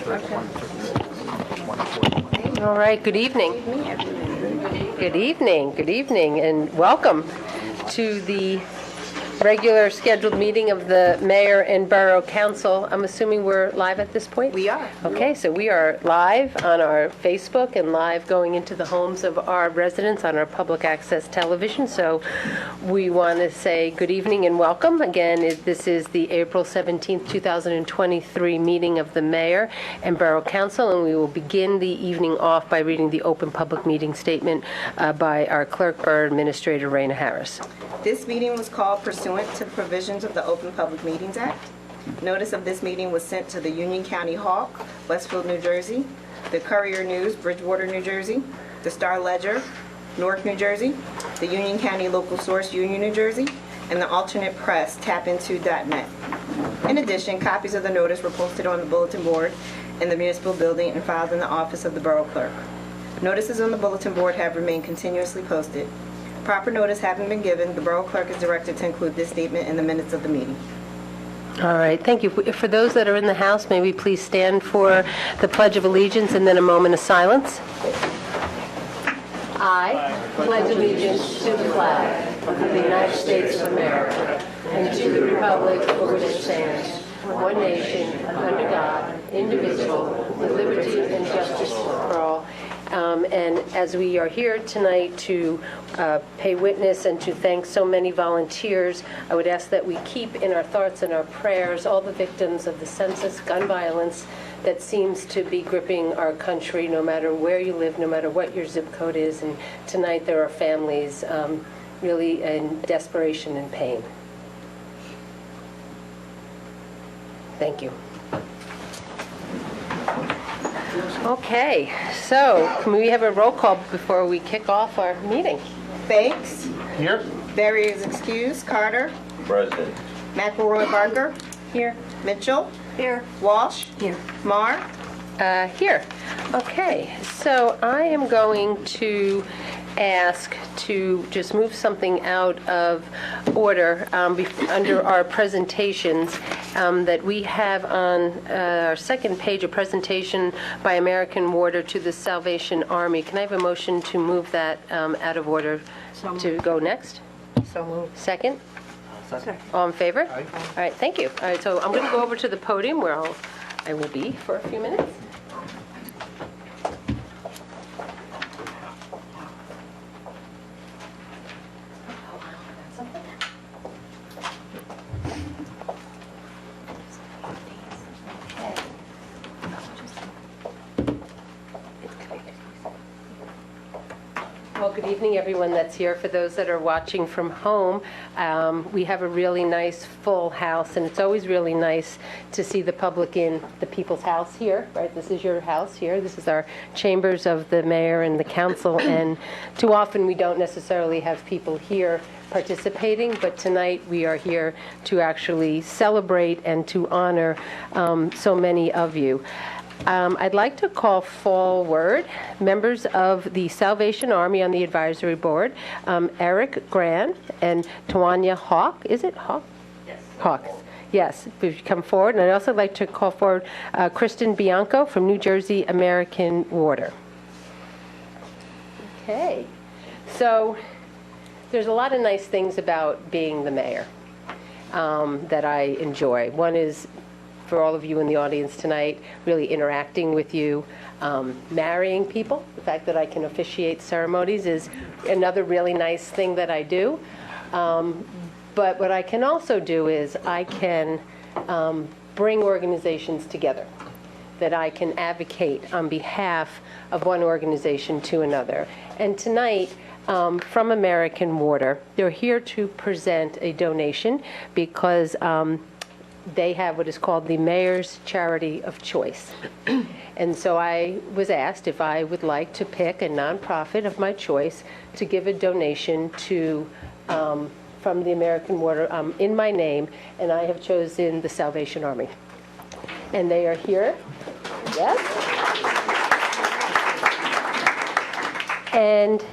All right, good evening. Good evening, and welcome to the regular scheduled meeting of the Mayor and Borough Council. I'm assuming we're live at this point? We are. Okay, so we are live on our Facebook and live going into the homes of our residents on our public access television. So we want to say good evening and welcome. Again, this is the April 17th, 2023 meeting of the Mayor and Borough Council, and we will begin the evening off by reading the open public meeting statement by our Clerk Borough Administrator Raina Harris. This meeting was called pursuant to the provisions of the Open Public Meetings Act. Notice of this meeting was sent to the Union County Hawk, Westfield, New Jersey, the Courier News, Bridgewater, New Jersey, the Star Ledger, Newark, New Jersey, the Union County Local Source, Union, New Jersey, and the Alternate Press, tapinto.net. In addition, copies of the notice were posted on the bulletin board in the municipal building and filed in the office of the Borough Clerk. Notices on the bulletin board have remained continuously posted. Proper notice having been given, the Borough Clerk is directed to include this statement in the minutes of the meeting. All right, thank you. For those that are in the house, may we please stand for the Pledge of Allegiance and then a moment of silence. I pledge allegiance to the flag of the United States of America and to the republic for which it stands, one nation, under God, indivisible, with liberty and justice for all. And as we are here tonight to pay witness and to thank so many volunteers, I would ask that we keep in our thoughts and our prayers all the victims of the senseless gun violence that seems to be gripping our country, no matter where you live, no matter what your zip code is. And tonight there are families really in desperation and pain. Thank you. Okay, so can we have a roll call before we kick off our meeting? Banks. Here. Barry is excused. Carter. Present. McElroy Barker. Here. Mitchell. Here. Walsh. Here. Marr. Here. Okay, so I am going to ask to just move something out of order under our presentations that we have on our second page, a presentation by American Water to the Salvation Army. Can I have a motion to move that out of order to go next? So moved. Second? Second. All in favor? Aye. All right, thank you. All right, so I'm going to go over to the podium where I will be for a few minutes. Well, good evening, everyone that's here. For those that are watching from home, we have a really nice full house, and it's always really nice to see the public in the people's house here, right? This is your house here. This is our chambers of the mayor and the council, and too often we don't necessarily have people here participating, but tonight we are here to actually celebrate and to honor so many of you. I'd like to call forward members of the Salvation Army on the advisory board, Eric Gran and Tawanya Hawk. Is it Hawk? Yes. Hawk. Yes, we've come forward. And I'd also like to call forward Kristen Bianco from New Jersey American Water. Okay. So there's a lot of nice things about being the mayor that I enjoy. One is, for all of you in the audience tonight, really interacting with you. Marrying people, the fact that I can officiate ceremonies is another really nice thing that I do. But what I can also do is I can bring organizations together, that I can advocate on behalf of one organization to another. And tonight, from American Water, they're here to present a donation because they have what is called the Mayor's Charity of Choice. And so I was asked if I would like to pick a nonprofit of my choice to give a donation to from the American Water in my name, and I have chosen the Salvation Army. And they are here. Yes. And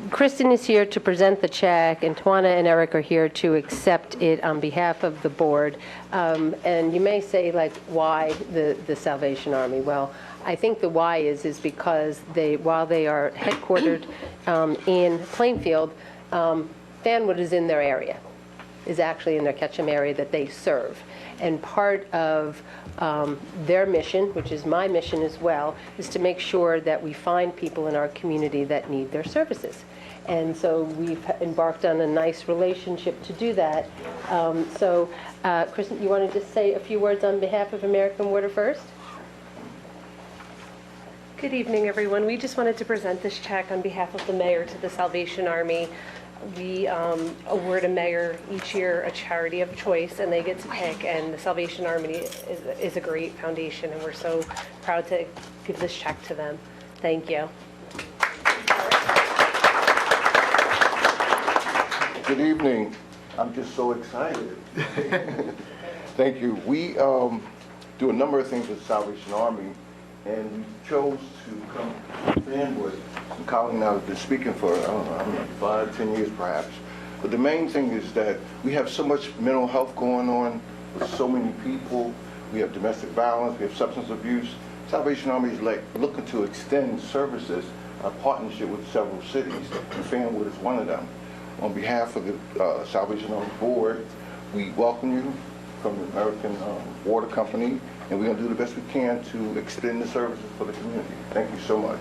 Kristen is here to present the check, and Tawana and Eric are here to accept it on behalf of the board. And you may say, like, why the Salvation Army? Well, I think the why is because while they are headquartered in Plainfield, Fanwood is in their area, is actually in their Ketchum area that they serve. And part of their mission, which is my mission as well, is to make sure that we find people in our community that need their services. And so we've embarked on a nice relationship to do that. Kristen, you want to just say a few words on behalf of American Water first? Good evening, everyone. We just wanted to present this check on behalf of the mayor to the Salvation Army. We award a mayor each year a charity of choice, and they get to pick, and the Salvation Army is a great foundation, and we're so proud to give this check to them. Thank you. Good evening. I'm just so excited. Thank you. We do a number of things with Salvation Army, and we chose to come to Fanwood. And Colin and I have been speaking for, I don't know, 5, 10 years perhaps. But the main thing is that we have so much mental health going on with so many people. We have domestic violence, we have substance abuse. Salvation Army is looking to extend services, a partnership with several cities, and Fanwood is one of them. On behalf of the Salvation Army Board, we welcome you from the American Water Company, and we're going to do the best we can to extend the services for the community. Thank you so much.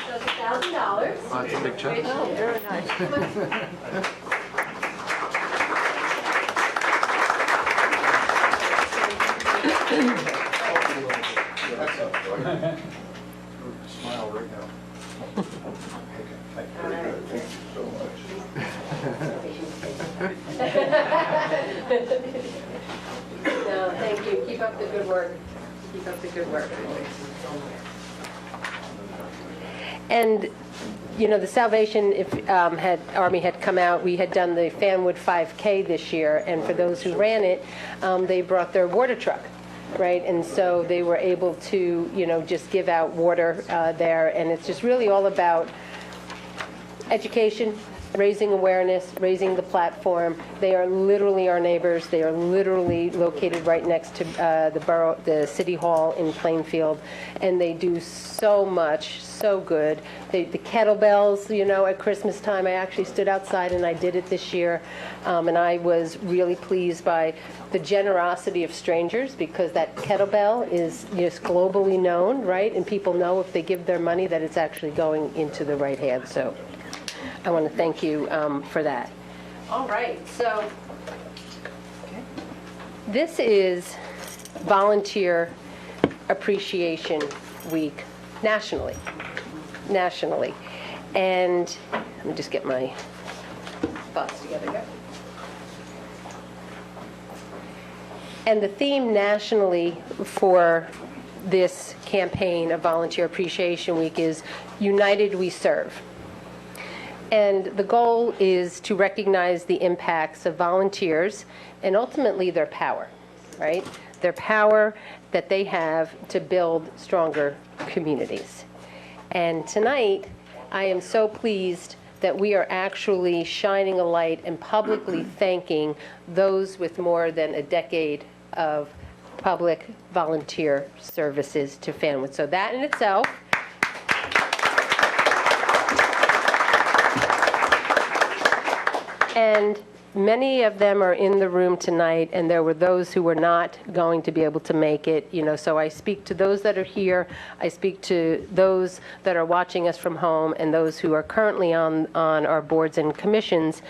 That's $1,000. Oh, that's a big check. Oh, very nice. Smile right now. Very good. Thank you so much. No, thank you. Keep up the good work. Keep up the good work. And, you know, the Salvation Army had come out. We had done the Fanwood 5K this year, and for those who ran it, they brought their water truck, right? And so they were able to, you know, just give out water there, and it's just really all about education, raising awareness, raising the platform. They are literally our neighbors. They are literally located right next to the City Hall in Plainfield, and they do so much, so good. The kettlebells, you know, at Christmas time, I actually stood outside and I did it this year, and I was really pleased by the generosity of strangers, because that kettlebell is just globally known, right? And people know if they give their money that it's actually going into the right hand. So I want to thank you for that. All right, so this is Volunteer Appreciation Week nationally. And let me just get my thoughts together here. And the theme nationally for this campaign of Volunteer Appreciation Week is United We Serve. And the goal is to recognize the impacts of volunteers and ultimately their power, right? Their power that they have to build stronger communities. And tonight, I am so pleased that we are actually shining a light and publicly thanking those with more than a decade of public volunteer services to Fanwood. So that in itself, and many of them are in the room tonight, and there were those who were not going to be able to make it, you know, so I speak to those that are here, I speak to those that are watching us from home, and those who are currently on our boards and commissions,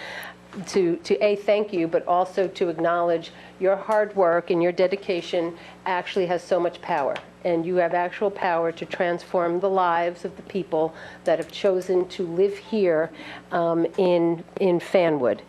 to thank you, but also to acknowledge your hard work and your dedication actually has so much power. And you have actual power to transform the lives of the people that have chosen to live here in Fanwood.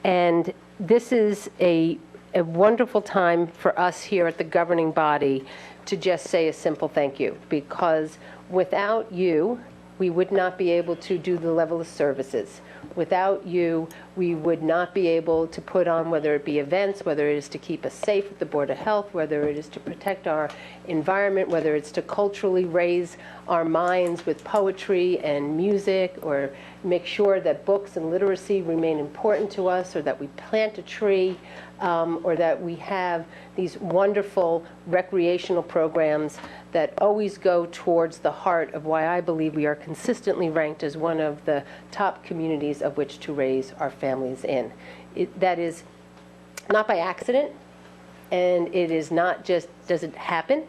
And this is a wonderful time for us here at the governing body to just say a simple thank you, because without you, we would not be able to do the level of services. Without you, we would not be able to put on, whether it be events, whether it is to keep us safe at the Board of Health, whether it is to protect our environment, whether it's to culturally raise our minds with poetry and music, or make sure that books and literacy remain important to us, or that we plant a tree, or that we have these wonderful recreational programs that always go towards the heart of why I believe we are consistently ranked as one of the top communities of which to raise our families in. That is not by accident, and it is not just, does it happen?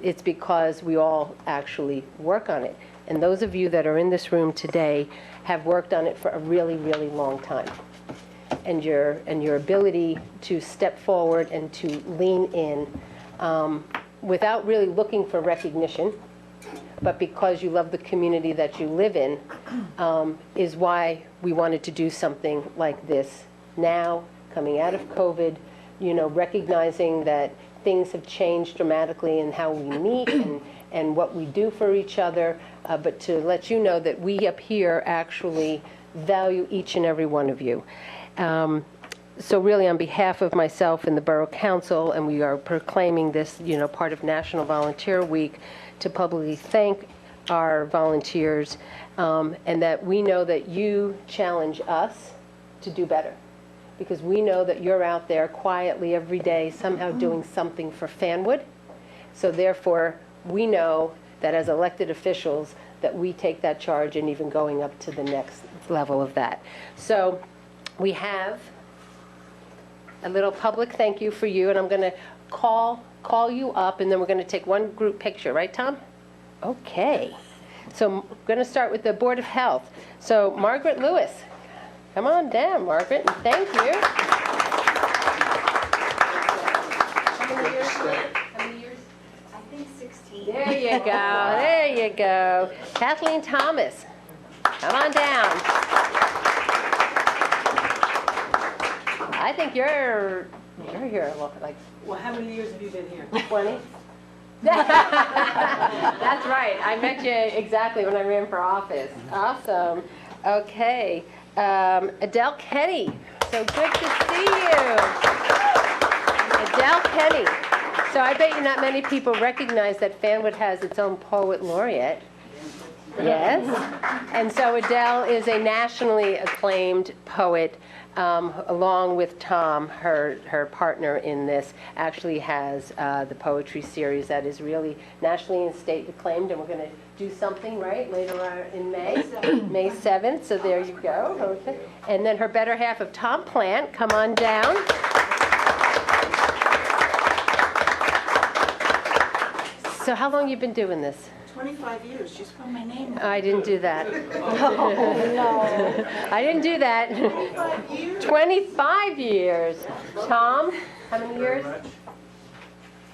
It's because we all actually work on it. And those of you that are in this room today have worked on it for a really, really long time. And your ability to step forward and to lean in without really looking for recognition, but because you love the community that you live in, is why we wanted to do something like this now, coming out of COVID, you know, recognizing that things have changed dramatically in how we meet and what we do for each other, but to let you know that we up here actually value each and every one of you. So really, on behalf of myself and the Borough Council, and we are proclaiming this, you know, part of National Volunteer Week, to publicly thank our volunteers, and that we know that you challenge us to do better. Because we know that you're out there quietly every day, somehow doing something for Fanwood. So therefore, we know that as elected officials, that we take that charge and even going up to the next level of that. So we have a little public thank you for you, and I'm going to call you up, and then we're going to take one group picture, right, Tom? Okay. So I'm going to start with the Board of Health. So Margaret Lewis, come on down, Margaret, and thank you. How many years? How many years? I think 16. There you go. There you go. Kathleen Thomas, come on down. I think you're here like Well, how many years have you been here? 20. That's right. I met you exactly when I ran for office. Awesome. Okay. Adele Kenny. So good to see you. Adele Kenny. So I bet you not many people recognize that Fanwood has its own poet laureate. Yes. And so Adele is a nationally acclaimed poet. Along with Tom, her partner in this, actually has the poetry series that is really nationally and state acclaimed, and we're going to do something, right, later on in May, May 7th, so there you go. Okay. And then her better half of Tom Plant, come on down. So how long you been doing this? 25 years. She spelled my name. I didn't do that. Oh, no. I didn't do that. 25 years? 25 years. Tom, how many years?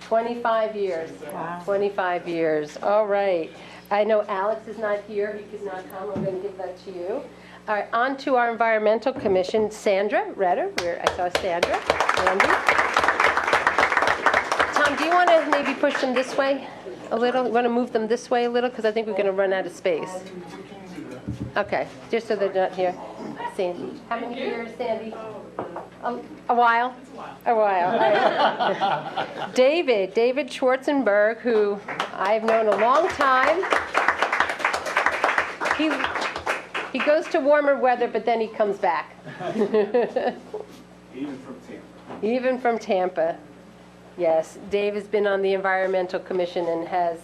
25 years. Wow. 25 years. All right. I know Alex is not here. He could not come. I'm going to give that to you. All right, on to our Environmental Commission. Sandra Redder. I saw Sandra. Andy. Tom, do you want to maybe push them this way a little? You want to move them this way a little? Because I think we're going to run out of space. Okay, just so they're not here. Sandy. How many years, Sandy? A while? A while. All right. David Schwarzenberg, who I've known a long time. He goes to warmer weather, but then he comes back. Even from Tampa. Even from Tampa. Yes, Dave has been on the Environmental Commission and has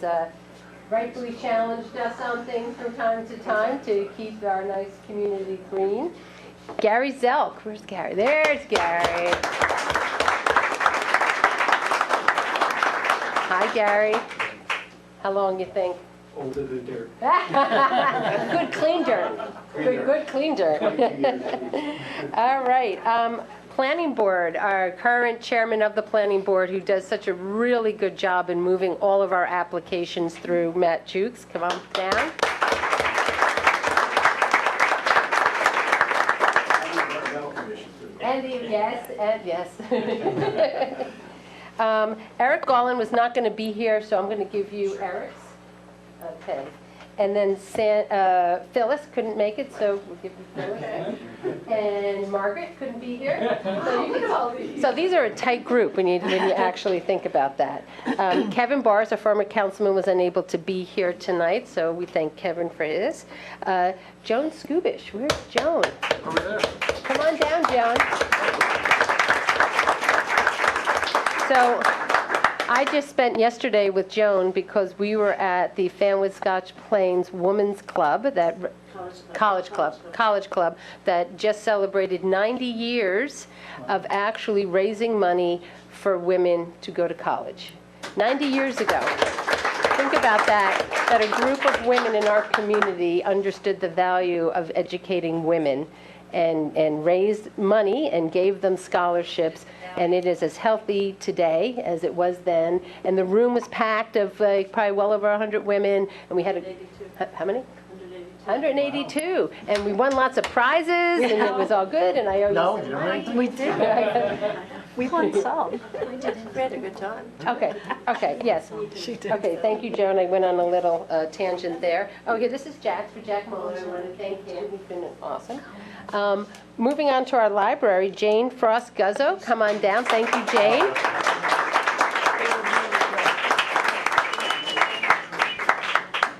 rightfully challenged us on things from time to time to keep our nice community green. Gary Zelk, where's Gary? There's Gary. Hi, Gary. How long you think? Older than dirt. Good clean dirt. Good clean dirt. All right. Planning Board, our current chairman of the Planning Board, who does such a really good job in moving all of our applications through, Matt Jukes. Come on down. Yes. Eric Gollin was not going to be here, so I'm going to give you Eric's. Okay. And then Phyllis couldn't make it, so we'll give you Phyllis. And Margaret couldn't be here. So these are a tight group when you actually think about that. Kevin Barrs, a former councilman, was unable to be here tonight, so we thank Kevin for his. Joan Skubish, where's Joan? Over there. Come on down, Joan. So I just spent yesterday with Joan because we were at the Fanwood Scotch Plains Women's Club, that College Club that just celebrated 90 years of actually raising money for women to go to college. 90 years ago. Think about that a group of women in our community understood the value of educating women and raised money and gave them scholarships, and it is as healthy today as it was then. And the room was packed of probably well over 100 women, and we had how many? 182, and we won lots of prizes, and it was all good. And I owe you some. We did. We won some. We did. We had a good time. Okay, yes. She did. Okay, thank you, Joan. I went on a little tangent there. Oh, here, this is Jack, for Jack Muller. I want to thank him. He's been awesome. Moving on to our library, Jane Frost Guzzo, come on down. Thank you, Jane.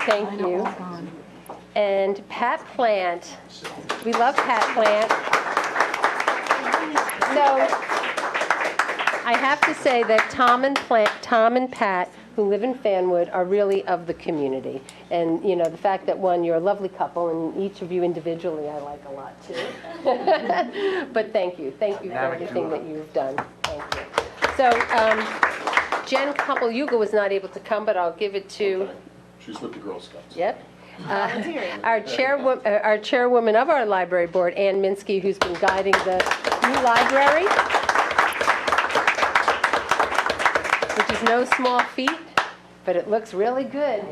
Thank you. And Pat Plant. We love Pat Plant. So I have to say that Tom and Pat, who live in Fanwood, are really of the community. And, you know, the fact that, one, you're a lovely couple, and each of you individually I like a lot, too. But thank you. Thank you for everything that you've done. Thank you. So Jen Koppel-Yuga was not able to come, but I'll give it to... She's with the Girl Scouts. Yep. Our chairwoman of our library board, Ann Minsky, who's been guiding the new library, which is no small feat, but it looks really good.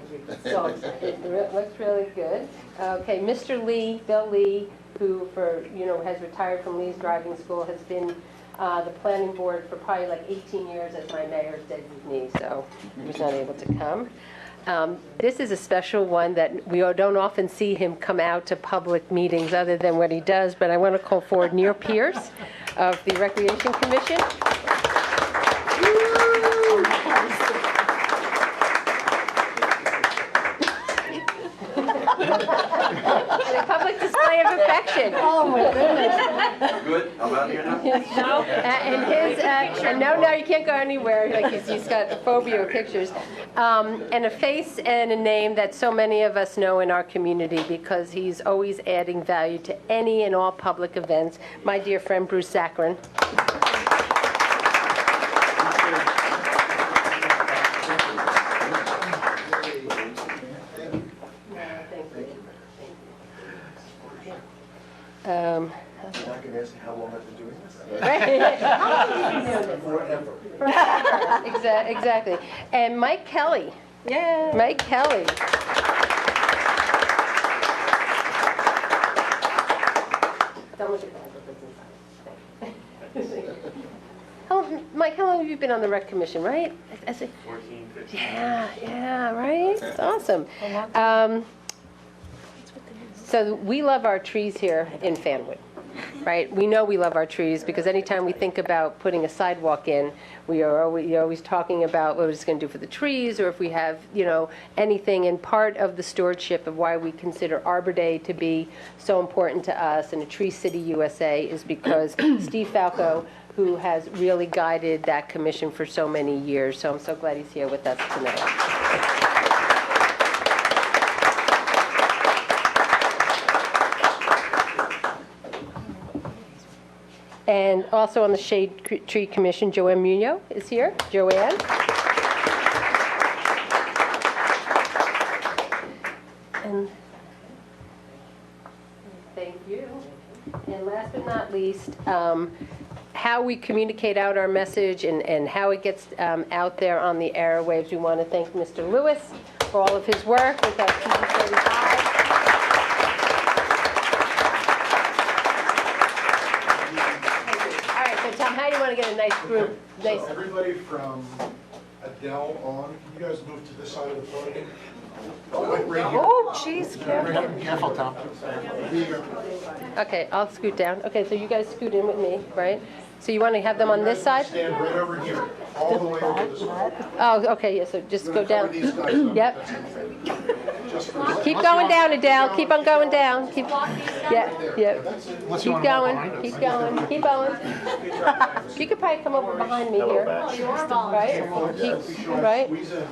So it looks really good. Okay, Mr. Lee, Bill Lee, who has retired from Lee's driving school, has been the planning board for probably like 18 years as my mayor's designee, so he was not able to come. This is a special one that we don't often see him come out to public meetings other than what he does, but I want to call forward Neil Pierce of the Recreation Commission. And a public display of affection. Oh, my goodness. Good, I'm out here now. No, no, you can't go anywhere. Like he's got a phobia of pictures, and a face and a name that so many of us know in our community because he's always adding value to any and all public events. My dear friend Bruce Zachrin. I'm not going to ask you how long I've been doing this. Forever. Exactly. And Mike Kelly. Yeah. Mike Kelly. Mike, how long have you been on the Rec Commission, right? 14, 15. Yeah, right? It's awesome. So we love our trees here in Fanwood, right? We know we love our trees because anytime we think about putting a sidewalk in, you're always talking about what it's going to do for the trees, or if we have, anything. And part of the stewardship of why we consider Arbor Day to be so important to us and a Tree City USA is because Steve Falco, who has really guided that commission for so many years. So I'm so glad he's here with us tonight. And also on the Shade Tree Commission, Joanne Munoz is here. Joanne. And thank you. And last but not least, how we communicate out our message and how it gets out there on the airwaves. We want to thank Mr. Lewis for all of his work with our TV 35. Tom, how do you want to get a nice group? So everybody from Adele on, can you guys move to this side of the podium? Oh, jeez, careful. Careful, Tom. Okay, I'll scoot down. Okay, so you guys scoot in with me, right? So you want to have them on this side? Stand right over here, all the way over this way. Oh, okay, yeah, so just go down. These guys up. Yep. Just for Keep going down, Adele. Keep on going down. Keep, yeah, yeah. Unless you Keep want to walk going, behind us. keep going, keep going. You could probably come over behind me here. Right? Right?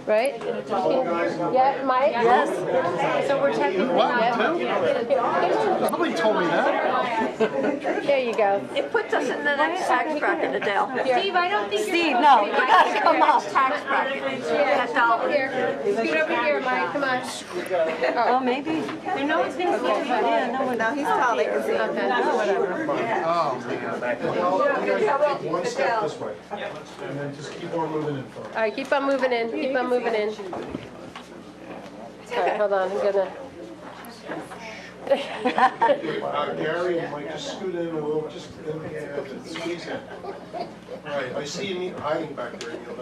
Right? Yeah, Mike? Yes. So we're technically not. Nobody told me that. There you go. It puts us in the next tax bracket, Adele. Steve, I don't think Steve, no, you gotta come up. Tax bracket. That dollar. Here, scoot over here, Mike, come on. Oh, maybe. No one's gonna see you. Yeah, no one. No, he's tall, they can see him. Oh, man. One step this way. And then just keep on moving in front. All right, keep on moving in, keep on moving in. All right, hold on, I'm gonna, Gary, you might just scoot in a little, just squeeze in. All right, I see you hiding back there, Neil.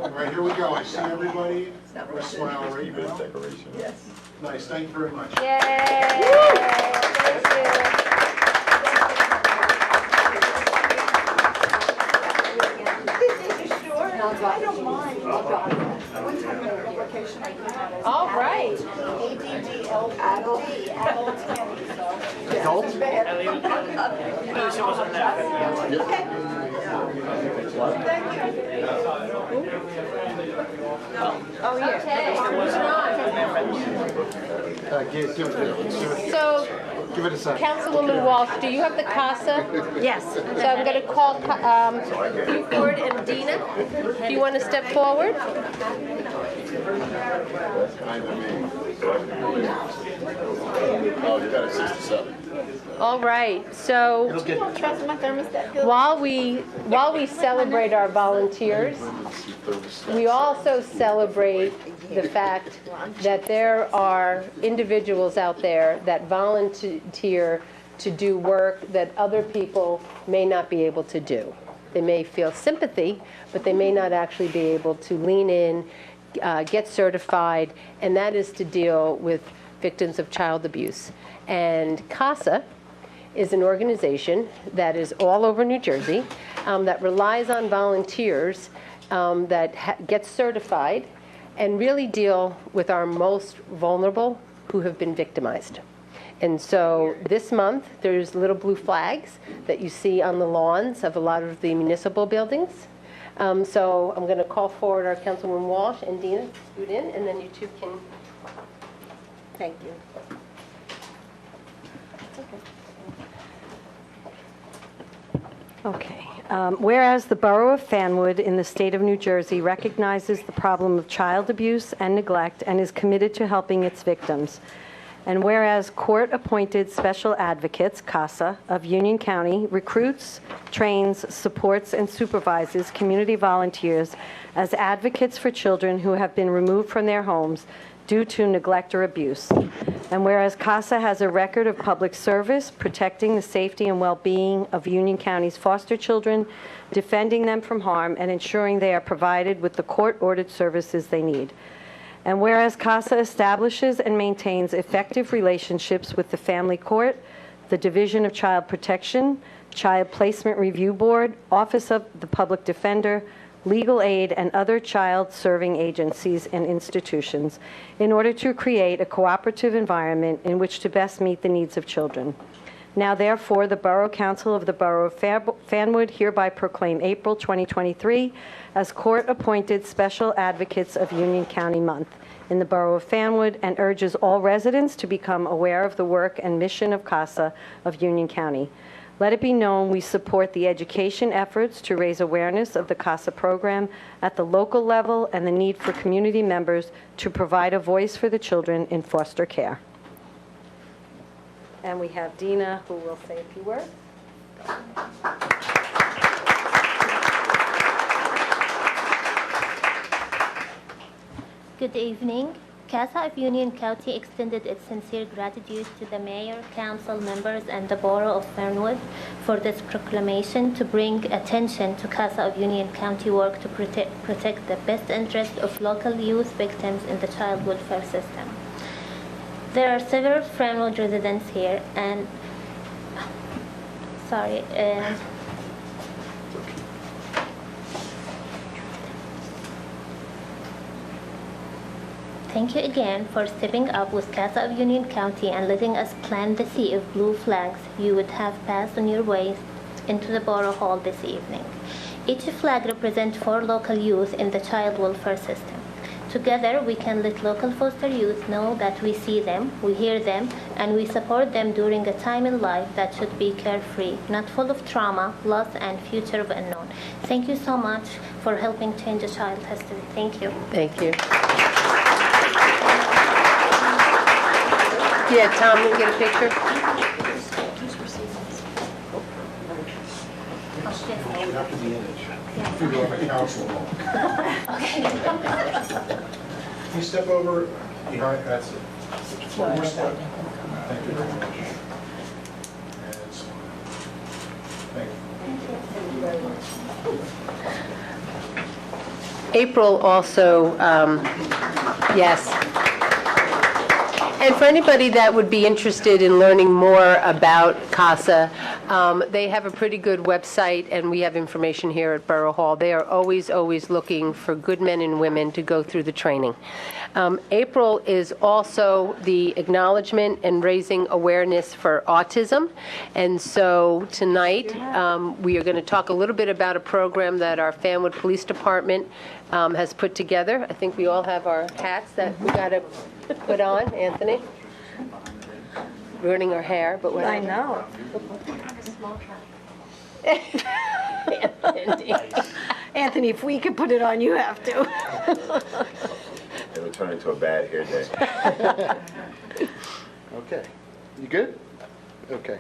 All right, here we go. I see everybody. We're smile right now. Yes. Nice, thank you very much. yay! Thank you. All right. Adult? Oh, yeah. So, Give it a second. Councilwoman Walsh, do you have the CASA? Yes. So I'm going to call Buford and Dina. Do you want to step forward? Oh, you got a 67. All right. So while we celebrate our volunteers, we also celebrate the fact that there are individuals out there that volunteer to do work that other people may not be able to do. They may feel sympathy, but they may not actually be able to lean in, get certified, and that is to deal with victims of child abuse. And CASA is an organization that is all over New Jersey that relies on volunteers that get certified and really deal with our most vulnerable who have been victimized. And so this month, there's little blue flags that you see on the lawns of a lot of the municipal buildings. So I'm going to call forward our Councilwoman Walsh and Dina to scoot in, and then you two can. Thank you. Okay. Whereas the Borough of Fanwood in the state of New Jersey recognizes the problem of child abuse and neglect and is committed to helping its victims. And whereas court-appointed special advocates, CASA, of Union County recruits, trains, supports, and supervises community volunteers as advocates for children who have been removed from their homes due to neglect or abuse. And whereas CASA has a record of public service, protecting the safety and well-being of Union County's foster children, defending them from harm, and ensuring they are provided with the court-ordered services they need. And whereas CASA establishes and maintains effective relationships with the Family Court, the Division of Child Protection, Child Placement Review Board, Office of the Public Defender, legal aid, and other child-serving agencies and institutions in order to create a cooperative environment in which to best meet the needs of children. Now, therefore, the Borough Council of the Borough of Fanwood hereby proclaim April 2023 as Court-Appointed Special Advocates of Union County Month in the Borough of Fanwood and urges all residents to become aware of the work and mission of CASA of Union County. Let it be known we support the education efforts to raise awareness of the CASA program at the local level and the need for community members to provide a voice for the children in foster care. And we have Dina, who will say a few words. Good evening, CASA of Union County extended its sincere gratitude to the mayor, council members, and the borough of Fanwood for this proclamation to bring attention to CASA of Union County work to protect the best interest of local youth victims in the child welfare system. There are several Fanwood residents here, and thank you again for stepping up with CASA of Union County and letting us plant the sea of blue flags you would have passed on your way into the Borough Hall this evening. Each flag represents 4 local youth in the child welfare system. Together, we can let local foster youth know that we see them, we hear them, and we support them during a time in life that should be carefree, not full of trauma, loss, and future of unknown. Thank you so much for helping change a child's history. Thank you. Thank you. Yeah, Tom, can we get a picture? You have to be in it. Figure out the council law. Can you step over behind, that's it. One more step. Thank you very much. That's Thank you. April also, yes. And for anybody that would be interested in learning more about CASA, they have a pretty good website, and we have information here at Borough Hall. They are always, always looking for good men and women to go through the training. April is also the acknowledgement and raising awareness for autism. And so tonight, we are going to talk a little bit about a program that our Fanwood Police Department has put together. I think we all have our hats that we got to put on. Anthony? Ruining our hair, but whatever. I know. Anthony, if we could put it on, you have to. It'll turn into a bad hair day. Okay. You good? Okay.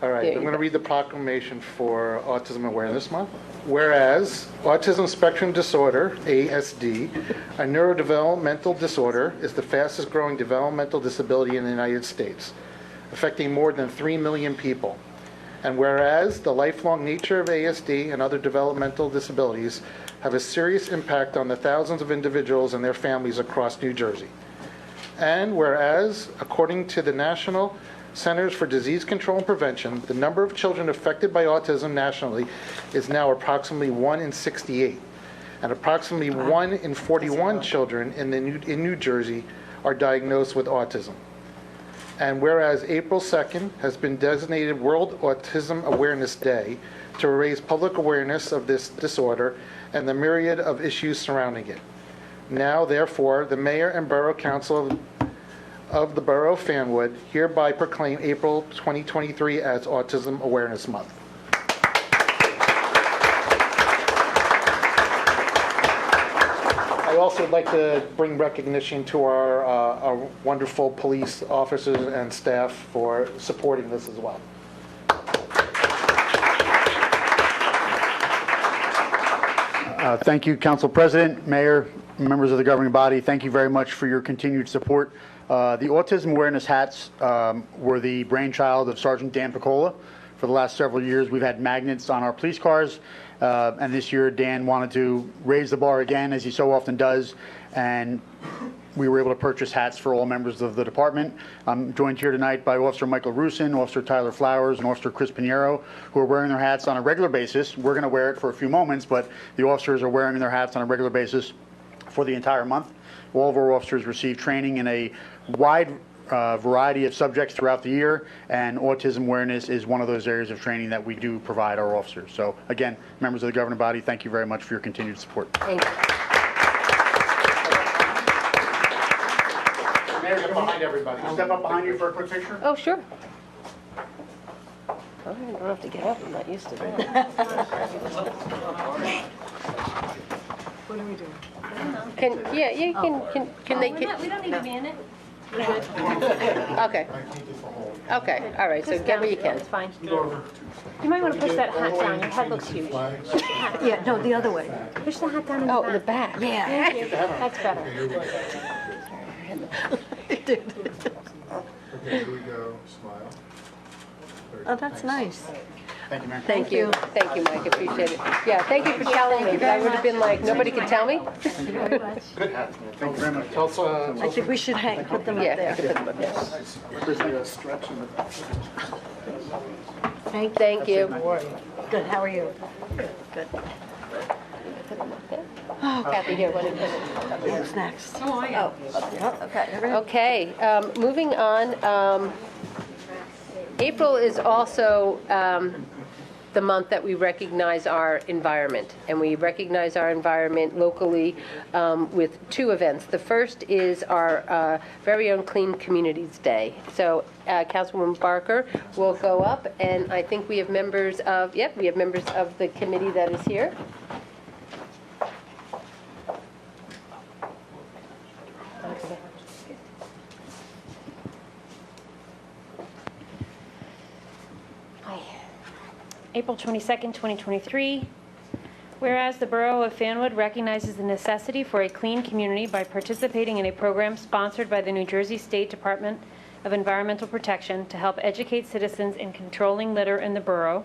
All right, There I'm you going to go. read the proclamation for Autism Awareness Month. Whereas autism spectrum disorder, ASD, a neurodevelopmental disorder, is the fastest growing developmental disability in the United States, affecting more than 3 million people. And whereas the lifelong nature of ASD and other developmental disabilities have a serious impact on the thousands of individuals and their families across New Jersey. And whereas, according to the National Centers for Disease Control and Prevention, the number of children affected by autism nationally is now approximately 1 in 68, and approximately 1 in 41 children in New Jersey are diagnosed with autism. And whereas April 2nd has been designated World Autism Awareness Day to raise public awareness of this disorder and the myriad of issues surrounding it. Now, therefore, the Mayor and Borough Council of the Borough of Fanwood hereby proclaim April 2023 as Autism Awareness Month. I also would like to bring recognition to our wonderful police officers and staff for supporting this as well. Thank you, Council President, Mayor, members of the governing body. Thank you very much for your continued support. The Autism Awareness hats were the brainchild of Sergeant Dan Piccola. For the last several years, we've had magnets on our police cars, and this year Dan wanted to raise the bar again, as he so often does, and we were able to purchase hats for all members of the department. I'm joined here tonight by Officer Michael Rusin, Officer Tyler Flowers, and Officer Chris Pinheiro, who are wearing their hats on a regular basis. We're going to wear it for a few moments, but the officers are wearing their hats on a regular basis for the entire month. All of our officers receive training in a wide variety of subjects throughout the year, and autism awareness is one of those areas of training that we do provide our officers. So again, members of the governing body, thank you very much for your continued support. Thank you. Mayor, get behind everybody. Step up behind you for a quick picture. Oh, sure. All right, I don't have to get up. I'm not used to that. What are we doing? Can they? We don't need to be in it. Okay. Okay, all right, so get where you can. It's fine. You might want to push that hat down. Your head looks huge. Yeah, no, the other way. Push the hat down in Oh, in the back. Yeah. That's better. Okay, here we go. Smile. Oh, that's nice. Thank you, Mayor. Thank you. Thank you, Mike, appreciate it. Yeah, thank you for telling me. I would have been like, nobody can tell me? Thank you very much. I think we should put them up Yeah, I there. could put them up there. Thank you. Thank you. Good, how are you? Good. Kathy, here, what is it? What's next? Okay, moving on. April is also the month that we recognize our environment, and we recognize our environment locally with two events. The first is our very own Clean Communities Day. So Councilwoman Barker will go up, and I think we have members of, we have members of the committee that is here. April 22nd, 2023. Whereas the Borough of Fanwood recognizes the necessity for a clean community by participating in a program sponsored by the New Jersey State Department of Environmental Protection to help educate citizens in controlling litter in the borough.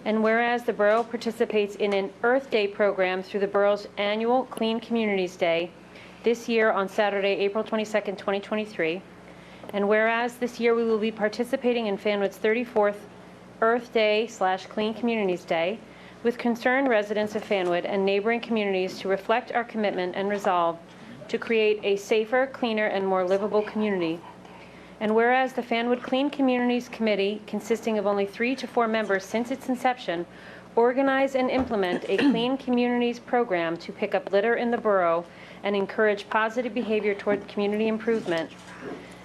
And whereas the borough participates in an Earth Day program through the borough's annual Clean Communities Day, this year on Saturday, April 22nd, 2023. And whereas this year we will be participating in Fanwood's 34th Earth Day/Clean Communities Day with concerned residents of Fanwood and neighboring communities to reflect our commitment and resolve to create a safer, cleaner, and more livable community. And whereas the Fanwood Clean Communities Committee, consisting of only 3 to 4 members since its inception, organize and implement a Clean Communities program to pick up litter in the borough and encourage positive behavior toward community improvement.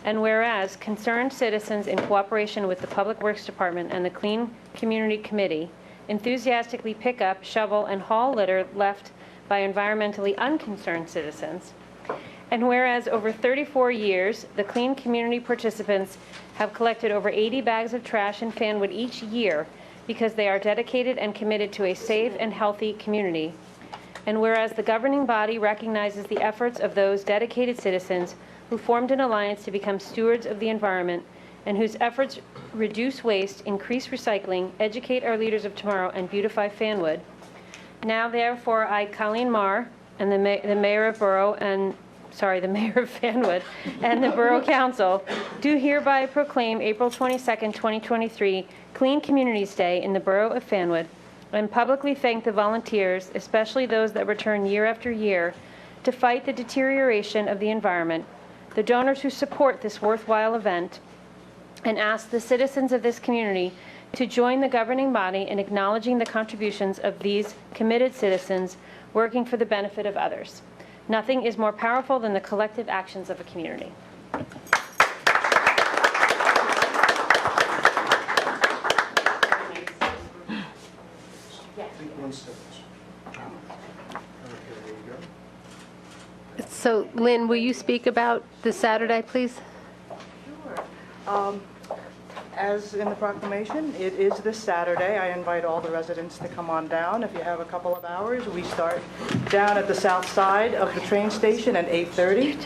And whereas concerned citizens, in cooperation with the Public Works Department and the Clean Community Committee, enthusiastically pick up, shovel, and haul litter left by environmentally unconcerned citizens. And whereas over 34 years, the Clean Community participants have collected over 80 bags of trash in Fanwood each year because they are dedicated and committed to a safe and healthy community. And whereas the governing body recognizes the efforts of those dedicated citizens who formed an alliance to become stewards of the environment and whose efforts reduce waste, increase recycling, educate our leaders of tomorrow, and beautify Fanwood. Now, therefore, I, Colleen Marr, and the Mayor of Fanwood and the Borough Council do hereby proclaim April 22nd, 2023 Clean Communities Day in the Borough of Fanwood, and publicly thank the volunteers, especially those that return year after year, to fight the deterioration of the environment, the donors who support this worthwhile event, and ask the citizens of this community to join the governing body in acknowledging the contributions of these committed citizens working for the benefit of others. Nothing is more powerful than the collective actions of a community. So, Lynn, will you speak about this Saturday, please? As in the proclamation, it is this Saturday. I invite all the residents to come on down. If you have a couple of hours, we start down at the south side of the train station at 8:30.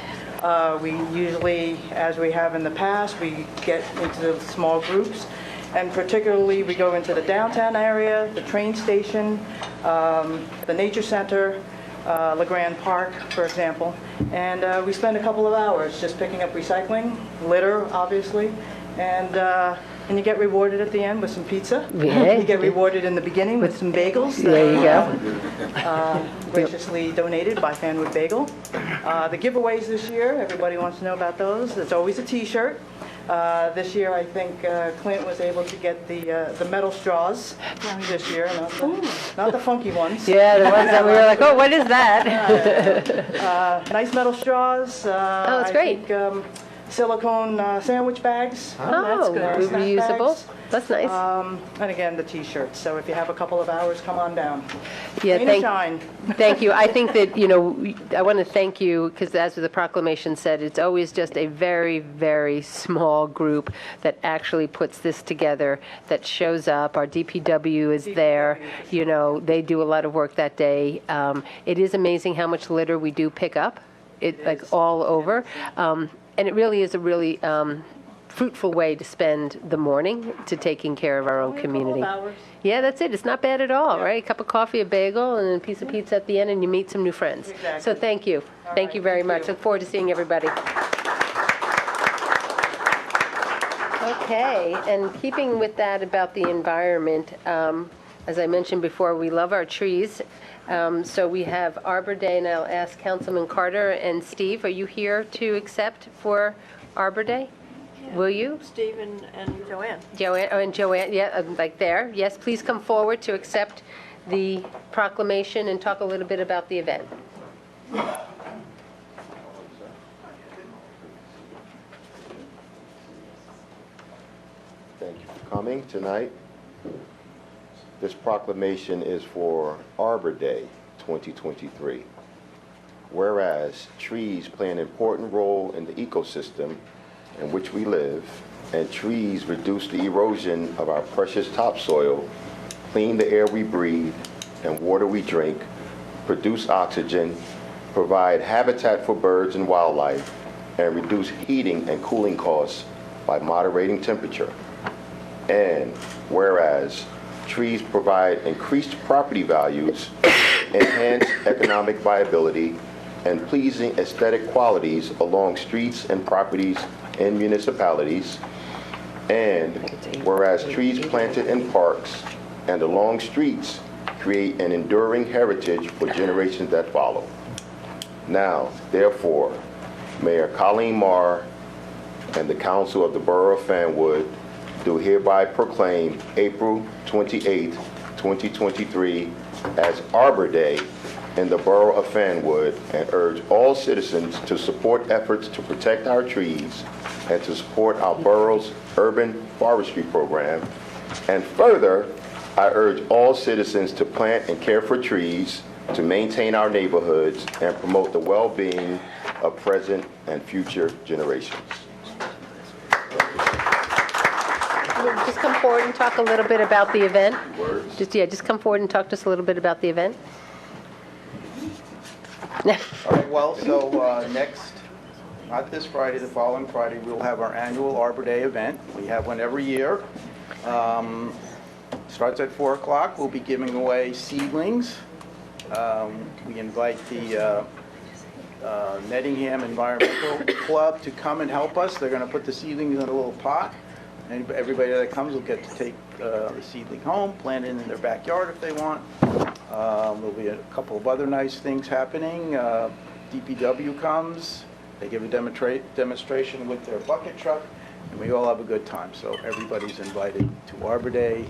We usually, as we have in the past, we get into small groups, and particularly we go into the downtown area, the train station, the nature center, LeGrand Park, for example, and we spend a couple of hours just picking up recycling, litter, obviously, and you get rewarded at the end with some pizza. Yeah. You get rewarded in the beginning with some bagels. There you go. Graciously donated by Fanwood Bagel. The giveaways this year, everybody wants to know about those. There's always a T-shirt. This year, I think Clint was able to get the metal straws this year, not the funky ones. Yeah, the ones that we were like, oh, what is that? Nice metal straws. Oh, that's great. I think, silicone sandwich bags. Oh, Snack reusable. bags. That's nice. And again, the T-shirts. So if you have a couple of hours, come on down. Yeah, Rain or shine. thank you. I think that, I want to thank you because as the proclamation said, it's always just a very, very small group that actually puts this together, that shows up. Our DPW is there. They do a lot of work that day. It is amazing how much litter we do pick up. it like all over. And it really is a really fruitful way to spend the morning to taking care of our own community. Yeah, that's it. It's not bad at all, right? A cup of coffee, a bagel, and a piece of pizza at the end, and you meet some new friends. Exactly. So thank you. Thank you very much. Look forward to seeing everybody. Okay, and keeping with that about the environment, as I mentioned before, we love our trees. So we have Arbor Day, and I'll ask Councilman Carter and Steve, are you here to accept for Arbor Day? Will you? Steve and Joanne. Joanne, oh, and Joanne, yeah, like there. Yes, please come forward to accept the proclamation and talk a little bit about the event. Thank you for coming tonight. This proclamation is for Arbor Day 2023. Whereas trees play an important role in the ecosystem in which we live, and trees reduce the erosion of our precious topsoil, clean the air we breathe and water we drink, produce oxygen, provide habitat for birds and wildlife, and reduce heating and cooling costs by moderating temperature. And whereas trees provide increased property values, enhanced economic viability, and pleasing aesthetic qualities along streets and properties in municipalities. And whereas trees planted in parks and along streets create an enduring heritage for generations that follow. Now, therefore, Mayor Colleen Marr and the Council of the Borough of Fanwood do hereby proclaim April 28, 2023 as Arbor Day in the Borough of Fanwood, and urge all citizens to support efforts to protect our trees and to support our borough's urban forestry program. And further, I urge all citizens to plant and care for trees, to maintain our neighborhoods, and promote the well-being of present and future generations. Just come forward and talk a little bit about the event. Just come forward and talk to us a little bit about the event. All right, well, so next, not this Friday, the following Friday, we'll have our annual Arbor Day event. We have one every year. Starts at 4 o'clock. We'll be giving away seedlings. We invite the Nettingham Environmental Club to come and help us. They're going to put the seedlings in a little pot. And everybody that comes will get to take the seedling home, plant it in their backyard if they want. There'll be a couple of other nice things happening. DPW comes, they give a demonstration with their bucket truck, and we all have a good time. So everybody's invited to Arbor Day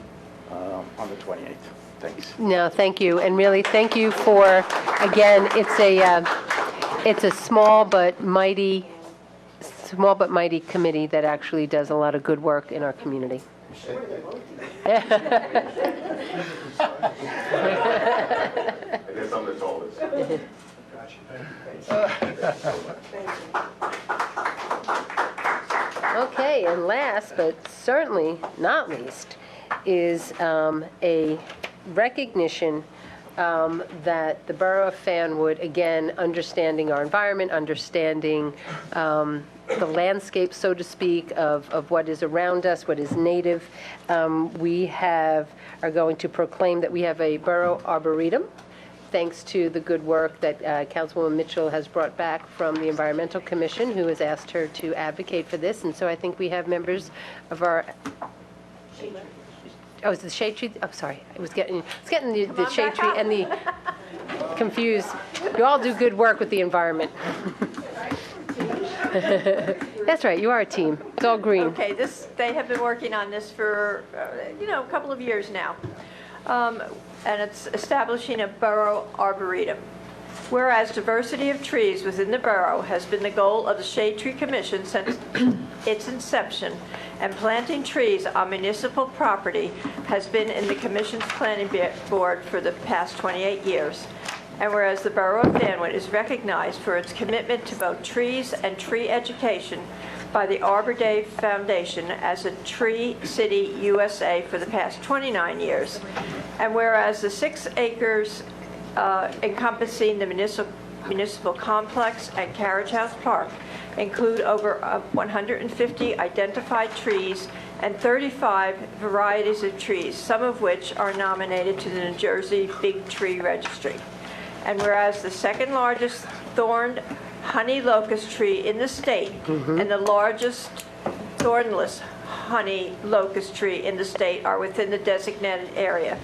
on the 28th. Thanks. No, thank you, and really thank you for, again, it's a small but mighty committee that actually does a lot of good work in our community. I guess I'm the tallest. Okay, and last but certainly not least is a recognition that the Borough of Fanwood, again, understanding our environment, understanding the landscape, so to speak, of what is around us, what is native. We are going to proclaim that we have a Borough Arboretum, thanks to the good work that Councilwoman Mitchell has brought back from the Environmental Commission, who has asked her to advocate for this. And so I think we have members of our... Oh, is the shade tree? I'm sorry. I was getting the shade tree and the confused. You all do good work with the environment. That's right. You are a team. It's all green. Okay, they have been working on this for, a couple of years now. And it's establishing a borough arboretum. Whereas diversity of trees within the borough has been the goal of the Shade Tree Commission since its inception, and planting trees on municipal property has been in the Commission's planning board for the past 28 years. And whereas the Borough of Fanwood is recognized for its commitment to both trees and tree education by the Arbor Day Foundation as a Tree City USA for the past 29 years. And whereas the 6 acres encompassing the Municipal Complex and Carriage House Park include over 150 identified trees and 35 varieties of trees, some of which are nominated to the New Jersey Big Tree Registry. And whereas the second largest thorned honey locust tree in the state and the largest thornless honey locust tree in the state are within the designated area.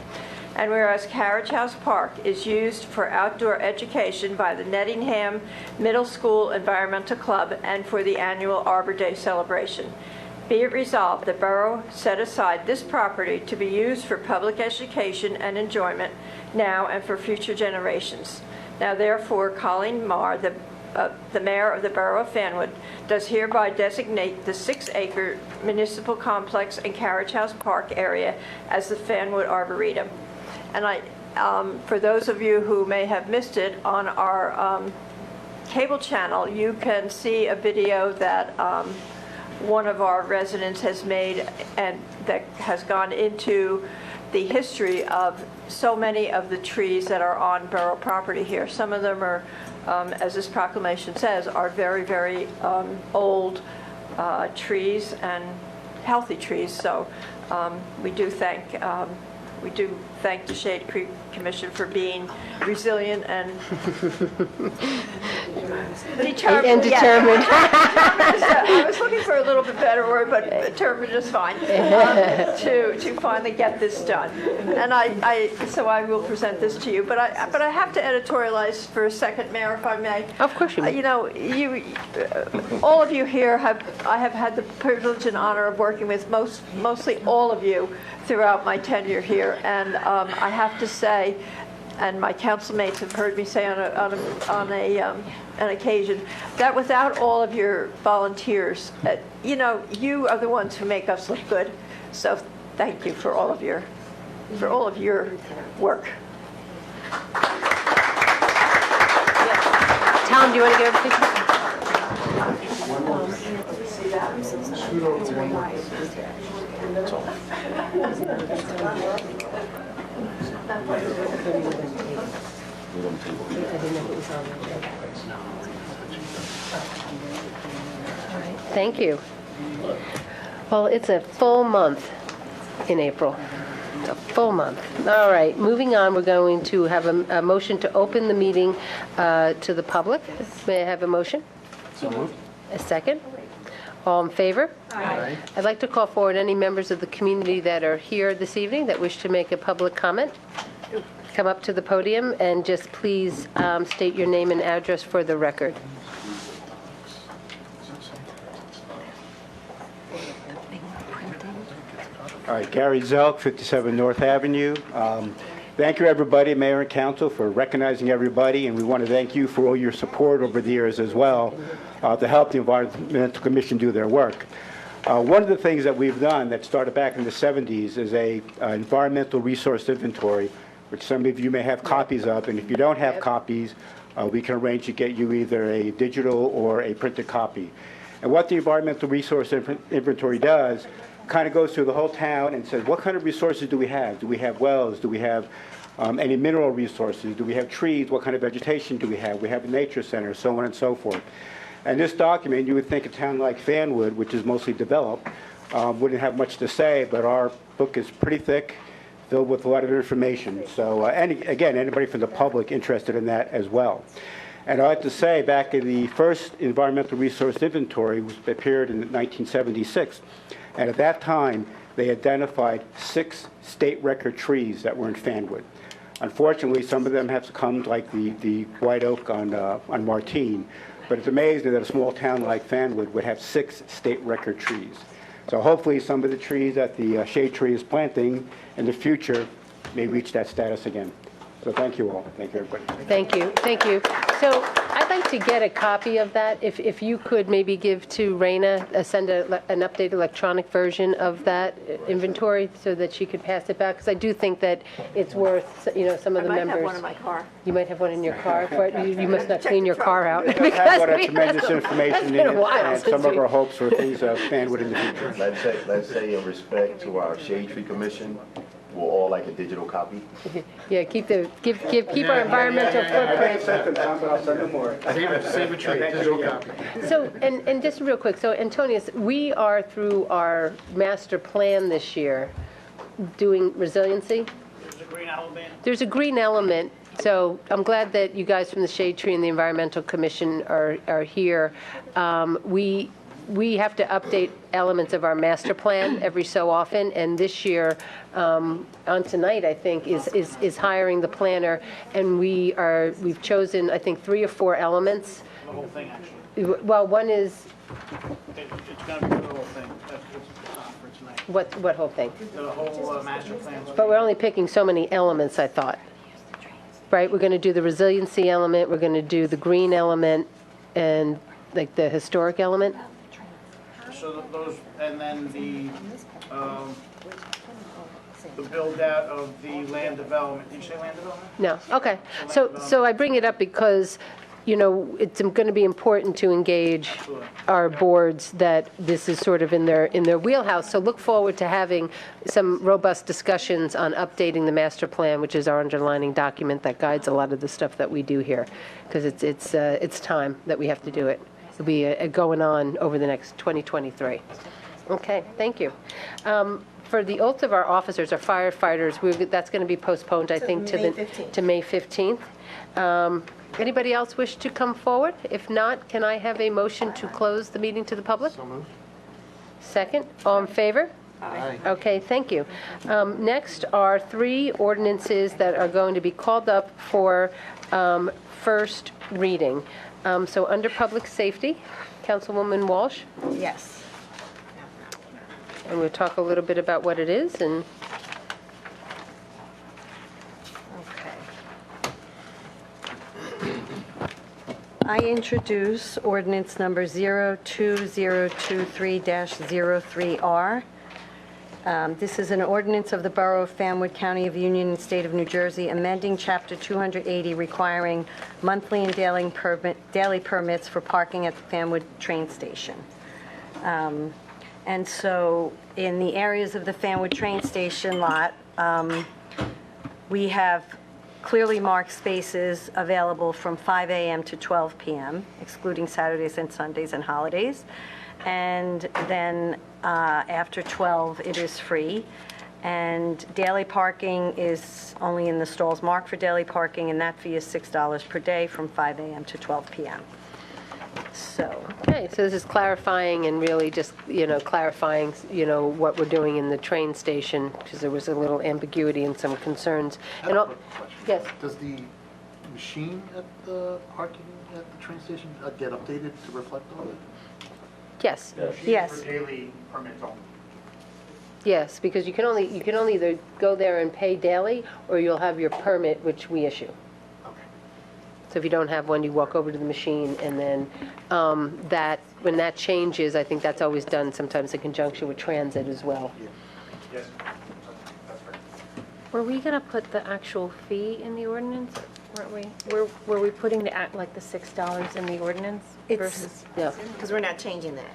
And whereas Carriage House Park is used for outdoor education by the Nettingham Middle School Environmental Club and for the annual Arbor Day celebration. Be it resolved, the borough set aside this property to be used for public education and enjoyment now and for future generations. Now therefore, Colleen Marr, the mayor of the borough of Fanwood, does hereby designate the 6-acre municipal complex and Carriage House Park area as the Fanwood Arboretum. And for those of you who may have missed it, on our cable channel, you can see a video that one of our residents has made and that has gone into the history of so many of the trees that are on borough property here. Some of them are, as this proclamation says, are very, very old trees and healthy trees. So we do thank the Shade Creek Commission for being resilient and determined. And determined. I was looking for a little bit better word, but determined is fine, to finally get this done. And so I will present this to you. But I have to editorialize for a second, Mayor, if I may. Of course you may. You know, all of you here I have had the privilege and honor of working with mostly all of you throughout my tenure here, and I have to say, and my council mates have heard me say on an occasion, that without all of your volunteers, you know, you are the ones who make us look good. So thank you for all of your work. Tom, do you want to get over to Thank you. Well, it's a full month in April. It's a full month. All right, moving on, we're going to have a motion to open the meeting to the public. May I have a motion? So moved. A second? All in favor? Aye. I'd like to call forward any members of the community that are here this evening that wish to make a public comment. Come up to the podium and just please state your name and address for the record. All right, Gary Zelk, 57 North Avenue. Thank you, everybody, Mayor and Council, for recognizing everybody, and we want to thank you for all your support over the years as well to help the Environmental Commission do their work. One of the things that we've done that started back in the 70s is a environmental resource inventory, which some of you may have copies of, and if you don't have copies, we can arrange to get you either a digital or a printed copy. And what the environmental resource inventory does kind of goes through the whole town and says, what kind of resources do we have? Do we have wells? Do we have any mineral resources? Do we have trees? What kind of vegetation do we have? We have a nature center, so on and so forth. And this document, you would think a town like Fanwood, which is mostly developed, wouldn't have much to say, but our book is pretty thick, filled with a lot of information. So, again, anybody from the public interested in that as well. And I'd like to say, back in the first environmental resource inventory, which appeared in 1976, and at that time, they identified 6 state record trees that were in Fanwood. Unfortunately, some of them have succumbed, like the white oak on Martine. But it's amazing that a small town like Fanwood would have 6 state record trees. So hopefully some of the trees that the Shade Tree is planting in the future may reach that status again. So thank you all. Thank you, everybody. Thank you. Thank you. So I'd like to get a copy of that. If you could maybe give to Raina, send an updated electronic version of that inventory so that she could pass it back, because I do think that it's worth, you know, some of the members. I might have one in my car. You might have one in your car. You must not clean your car out. We have had a lot of tremendous information in it, and some of we- our hopes were things of Fanwood in the future. Let's say in respect to our Shade Tree Commission, we'll all like a digital copy. Yeah, keep our environmental footprint. Save a tree, digital copy. So, and just real quick, so Antonius, we are through our master plan this year doing resiliency. There's a green element. There's a green element, so I'm glad that you guys from the Shade Tree and the Environmental Commission are here. We have to update elements of our master plan every so often, and this year, on tonight, I think, is hiring the planner, and we've chosen, I think, 3 or 4 elements. The whole thing, actually. Well, one is, It's going to be for the whole thing. That's what's on for tonight. what whole thing? The whole master plan. But we're only picking so many elements, I thought. Right, we're going to do the resiliency element, we're going to do the green element, and like the historic element? So those, and then the build out of the land development. Did you say land development? No, okay. So I bring it up because, you know, it's going to be important to engage our boards that this is sort of in their wheelhouse. So look forward to having some robust discussions on updating the master plan, which is our underlining document that guides a lot of the stuff that we do here, because it's time that we have to do it. It'll be going on over the next 2023. Okay, thank you. For the oaths of our officers, our firefighters, that's going to be postponed, I think, to May 15th. Anybody else wish to come forward? If not, can I have a motion to close the meeting to the public? So moved. Second, all in favor? Aye. Okay, thank you. Next are 3 ordinances that are going to be called up for first reading. So under public safety, Councilwoman Walsh, Yes. and we'll talk a little bit about what it is and. I introduce ordinance number 02023-03R. This is an ordinance of the Borough of Fanwood, County of Union, and State of New Jersey, amending Chapter 280 requiring monthly and daily permits for parking at the Fanwood train station. And so in the areas of the Fanwood train station lot, we have clearly marked spaces available from 5 a.m. to 12 p.m., excluding Saturdays and Sundays and holidays. And then after 12, it is free. And daily parking is only in the stalls marked for daily parking, and that fee is $6 per day from 5 a.m. to 12 p.m. So. Okay, so this is clarifying and really just, clarifying, what we're doing in the train station, because there was a little ambiguity and some concerns. I have a quick question. Yes. Does the machine at the parking at the train station get updated to reflect all that? Yes. Yes. For daily permits only. Yes, because you can only either go there and pay daily, or you'll have your permit, which we issue. So if you don't have one, you walk over to the machine, and then when that changes, I think that's always done sometimes in conjunction with transit as well. Yes. That's right. Were we going to put the actual fee in the ordinance? Weren't we? Were we putting the $6 in the ordinance versus? Yeah. Because we're not changing that.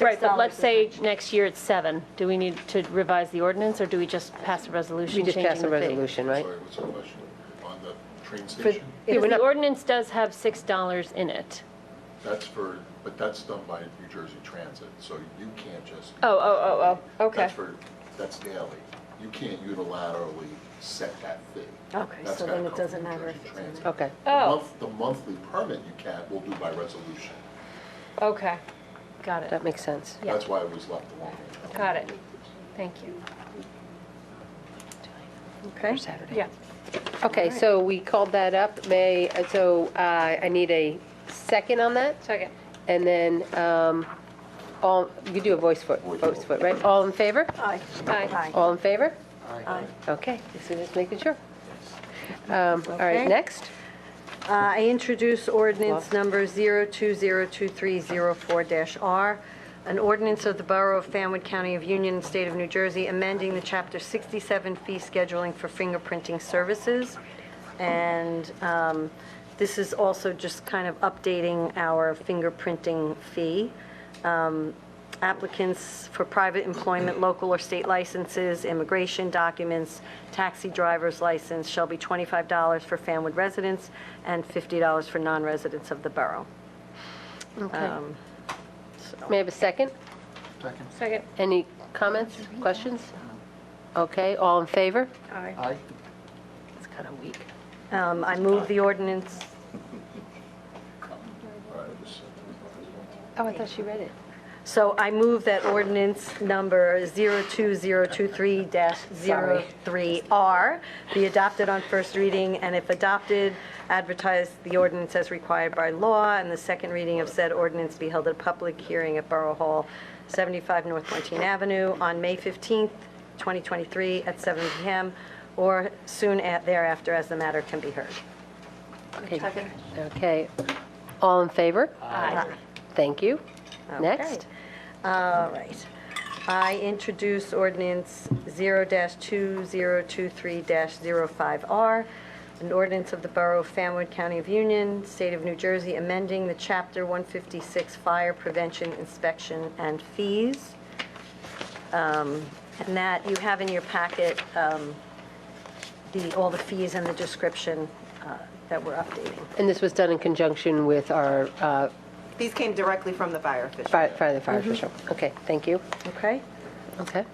Right, but let's say next year it's 7. Do we need to revise the ordinance, or do we just pass a resolution We just changing pass a the fee? resolution, right? Sorry, what's the question? On the train For- station? Yeah, we're Because the not- ordinance does have $6 in it. But that's done by New Jersey Transit, so you can't just. Oh, okay. That's daily. You can't unilaterally set that fee. Okay, That's so gotta then it come doesn't from New matter Jersey if it's Transit. Okay. Oh. The monthly permit you can't, we'll do by resolution. Okay, got it. That makes sense. Yeah. That's why it was left alone. Got it. Thank you. Okay. Yeah. Okay, so we called that up. I need a second on that? Second. And then, you do a voice vote, right? All in favor? Aye. Aye. All in favor? Aye. Okay, this is just making sure. All Okay. right, next. I introduce ordinance number 0202304-R, an ordinance of the Borough of Fanwood, County of Union, and State of New Jersey, amending the Chapter 67 fee scheduling for fingerprinting services. And this is also just kind of updating our fingerprinting fee. Applicants for private employment, local or state licenses, immigration documents, taxi driver's license shall be $25 for Fanwood residents and $50 for non-residents of the borough. Okay. May I have a second? Second. Any comments, questions? Okay, all in favor? Aye. It's kind of weak. I move the ordinance. Oh, I thought she read it. So I move that ordinance number 02023-03R be adopted on first reading, and if adopted, advertise the ordinance as required by law, and the second reading of said ordinance be held at a public hearing at Borough Hall, 75 North Martin Avenue, on May 15th, 2023, at 7 p.m., or soon thereafter, as the matter can be heard. Okay. Okay. All in favor? Aye. Thank you. Okay. Next. All right. I introduce ordinance 0-2023-05R, an ordinance of the Borough of Fanwood, County of Union, State of New Jersey, amending the Chapter 156 Fire Prevention Inspection and Fees. And that you have in your packet all the fees and the description that we're updating. And this was done in conjunction with our These came directly from the fire official. fire official. Okay, thank you. Okay? Okay.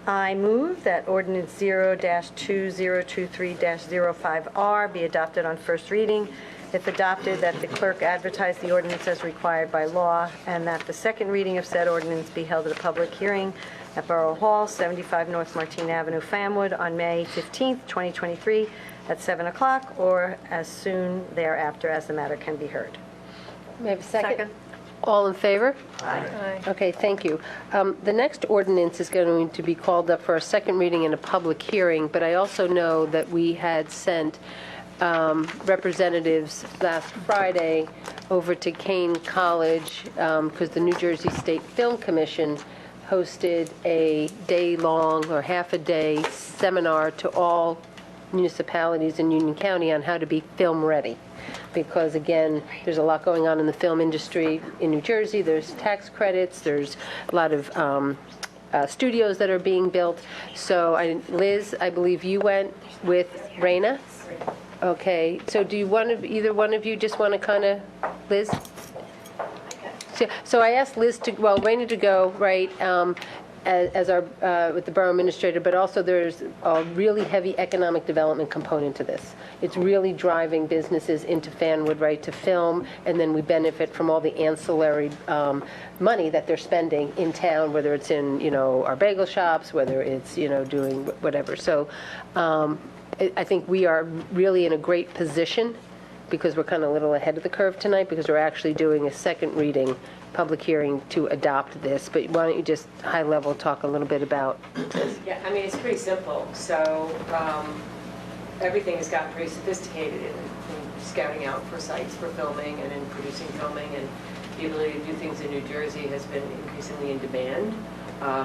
I move that ordinance 0-2023-05R be adopted on first reading. If adopted, that the clerk advertise the ordinance as required by law, and that the second reading of said ordinance be held at a public hearing at Borough Hall, 75 North Martin Avenue, Fanwood, on May 15th, 2023, at 7 o'clock, or as soon thereafter as the matter can be heard. May I have a second? All in favor? Aye. Okay, thank you. The next ordinance is going to be called up for a second reading and a public hearing, but I also know that we had sent representatives last Friday over to Kane College because the New Jersey State Film Commission hosted a day-long or half-a-day seminar to all municipalities in Union County on how to be film-ready. Because, again, there's a lot going on in the film industry in New Jersey. There's tax credits. There's a lot of studios that are being built. So, Liz, I believe you went with Raina? Okay. So do you either one of you just want to kind of, Liz? So I asked Liz Raina to go, right, as our, with the borough administrator, but also there's a really heavy economic development component to this. It's really driving businesses into Fanwood, right, to film, and then we benefit from all the ancillary money that they're spending in town, whether it's in, our bagel shops, whether it's, doing whatever. So I think we are really in a great position because we're kind of a little ahead of the curve tonight because we're actually doing a second reading public hearing to adopt this. But why don't you just high level talk a little bit about this? Yeah, I mean, it's pretty simple. So everything has gotten pretty sophisticated in scouting out for sites for filming and in producing filming, and the ability to do things in New Jersey has been increasingly in demand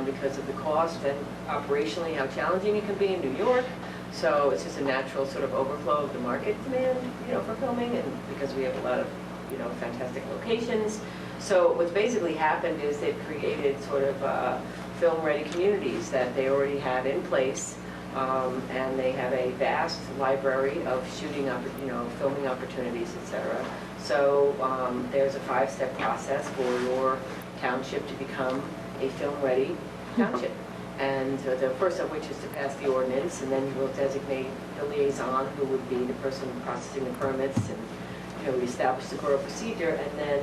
because of the cost and operationally how challenging it can be in New York. So it's just a natural sort of overflow of the market demand, for filming, and because we have a lot of, fantastic locations. So what's basically happened is they've created sort of film-ready communities that they already have in place, and they have a vast library of shooting, filming opportunities, etc. So there's a 5-step process for your township to become a film-ready township. And the first of which is to pass the ordinance, and then you will designate the liaison, who would be the person processing the permits, and we establish the borough procedure. And then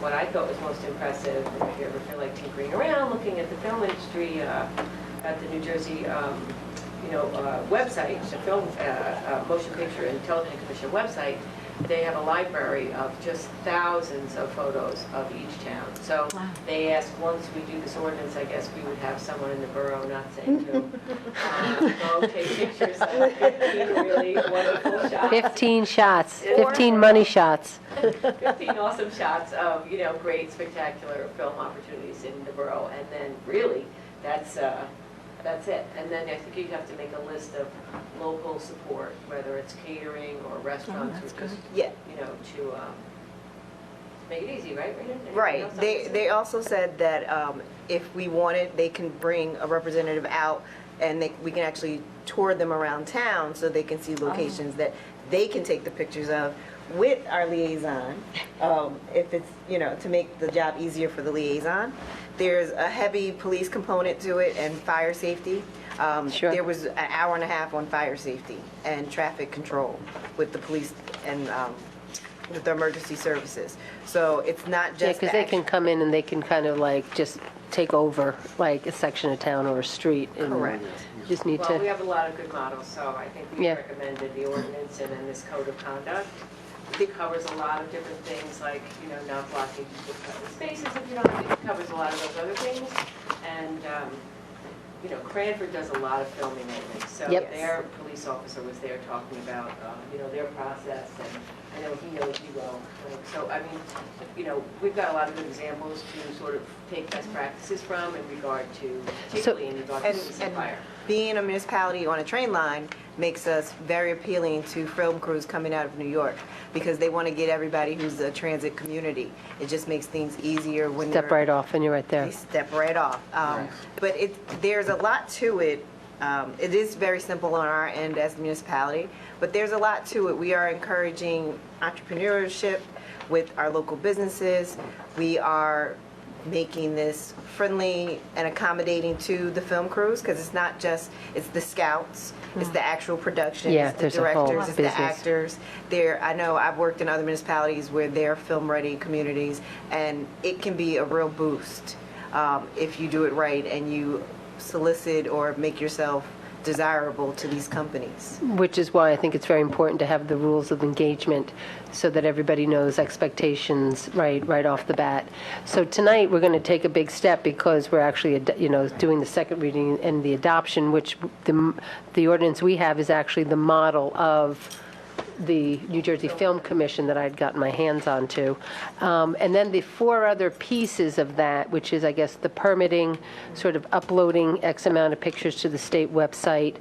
what I thought was most impressive, if you ever feel like tinkering around, looking at the film industry, at the New Jersey, website, the film, motion picture and television commission website, they have a library of just thousands of photos of each town. So they asked, once we do this ordinance, I guess we would have someone in the borough, not saying who, go take pictures of 15 really wonderful shots. 15 shots, 15 money shots. 15 awesome shots of, great, spectacular film opportunities in the borough. And then really, that's it. And then I think you have to make a list of local support, whether it's catering or restaurants, or just, to Make it easy, right? Right. They also said that if we wanted, they can bring a representative out and we can actually tour them around town so they can see locations that they can take the pictures of with our liaison, if it's, to make the job easier for the liaison. There's a heavy police component to it and fire safety. Sure. There was an hour and a half on fire safety and traffic control with the police and with the emergency services. So it's not just Yeah, because they can come in and they can kind of like just take over like a section of town or a street. And Correct. you just need Well, we to, have a lot of good models, so I think we Yeah. recommended the ordinance and then this code of conduct. It covers a lot of different things like, not blocking the spaces if you don't, it covers a lot of those other things. And, Cranford does a lot of filming lately, so Yep. their police officer was there talking about, their process, and I know he knows you well. So, I mean, we've got a lot of good examples to sort of take best practices from in regard to, particularly in regard to police and fire. Being a municipality on a train line makes us very appealing to film crews coming out of New York because they want to get everybody who's a transit community. It just makes things easier when step right off and you're right there. They step right off. But there's a lot to it. It is very simple on our end as the municipality, but there's a lot to it. We are encouraging entrepreneurship with our local businesses. We are making this friendly and accommodating to the film crews because it's not just, it's the scouts, it's the actual production, Yeah, it's the there's a whole directors, it's business. the actors. I know I've worked in other municipalities where they're film-ready communities, and it can be a real boost if you do it right and you solicit or make yourself desirable to these companies. Which is why I think it's very important to have the rules of engagement so that everybody knows expectations right off the bat. So tonight, we're going to take a big step because we're actually, doing the second reading and the adoption, which the ordinance we have is actually the model of the New Jersey Film Commission that I'd gotten my hands onto. And then the four other pieces of that, which is, I guess, the permitting, sort of uploading X amount of pictures to the state website,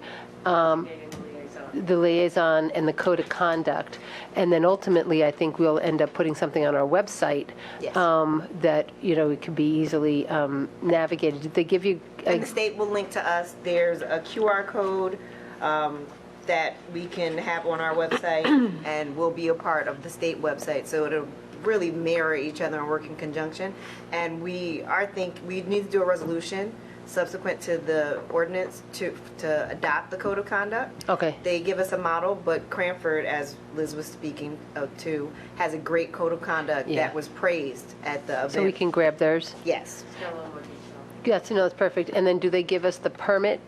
the liaison, and the code of conduct. And then ultimately, I think we'll end up putting something on our website that, it can be easily navigated. Did they give you? And the state will link to us. There's a QR code that we can have on our website and will be a part of the state website. So it'll really mirror each other and work in conjunction. And we need to do a resolution subsequent to the ordinance to adopt the code of conduct. Okay. They give us a model, but Cranford, as Liz was speaking to, has a great code of conduct that was praised at the event. So we can grab theirs? Yes. Yes, that's perfect. And then do they give us the permit?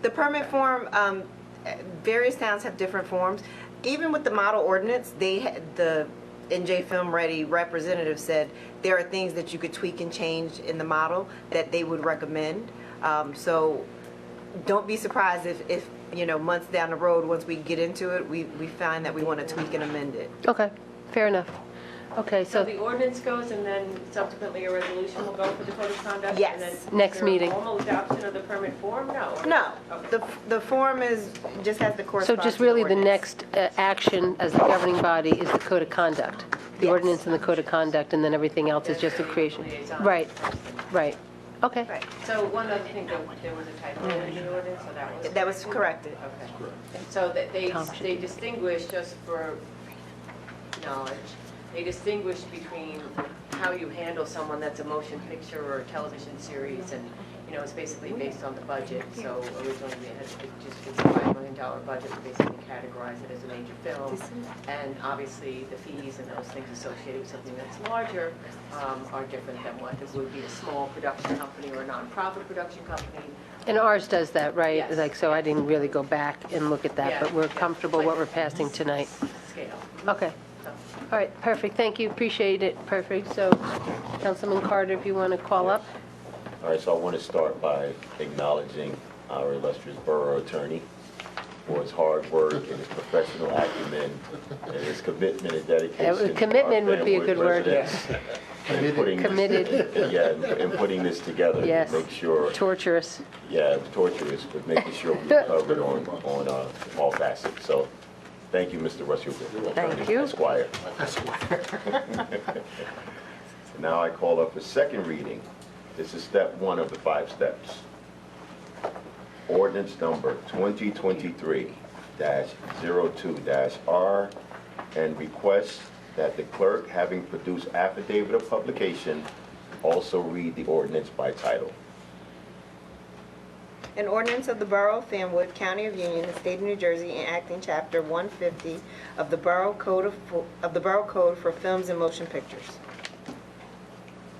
The permit form, various towns have different forms. Even with the model ordinance, the NJ Film Ready representative said there are things that you could tweak and change in the model that they would recommend. So don't be surprised if months down the road, once we get into it, we find that we want to tweak and amend it. Okay, fair enough. Okay, So so the ordinance goes and then subsequently a resolution will go for the code of conduct? Yes. And then Next is there a meeting. formal adoption of the permit form? No. No, Okay. the form just has the So correspondence. just really the ordinance. next action as the governing body is the code of conduct, the ordinance and the code of conduct, and then everything else is just a creation. Right, right. Okay. Right. So one other thing, there was a typo in the ordinance, so That was corrected. Okay. So that they distinguish, just for knowledge, they distinguish between how you handle someone that's a motion picture or a television series, and, it's basically based on the budget. So originally it's a $5 million budget, we basically categorize it as a major film. And obviously the fees and those things associated with something that's larger are different than what it would be a small production company or a nonprofit production company. And ours does that, right? Yes. Like, so I didn't really go back and look at that, Yeah, but we're yeah. comfortable what we're passing tonight. Scale. Okay. All right, perfect, thank you, appreciate it, perfect. So, Councilman Carter, if you want to call up? All right, so I want to start by acknowledging our illustrious borough attorney for his hard work and his professional acumen and his commitment and dedication. Commitment would be a good word. And putting Committed. and putting this together Yes. to make sure. Torturous. Yeah, torturous, but making sure we're covered on all facets. So Thank you, Mr. Russell. Thank you. Esquire. Now I call up the second reading. This is step 1 of the 5 steps. Ordinance number 2023-02-R, and request that the clerk, having produced affidavit of publication, also read the ordinance by title. An ordinance of the Borough of Fanwood, County of Union, the State of New Jersey, enacting Chapter 150 of the Borough Code for Films and Motion Pictures.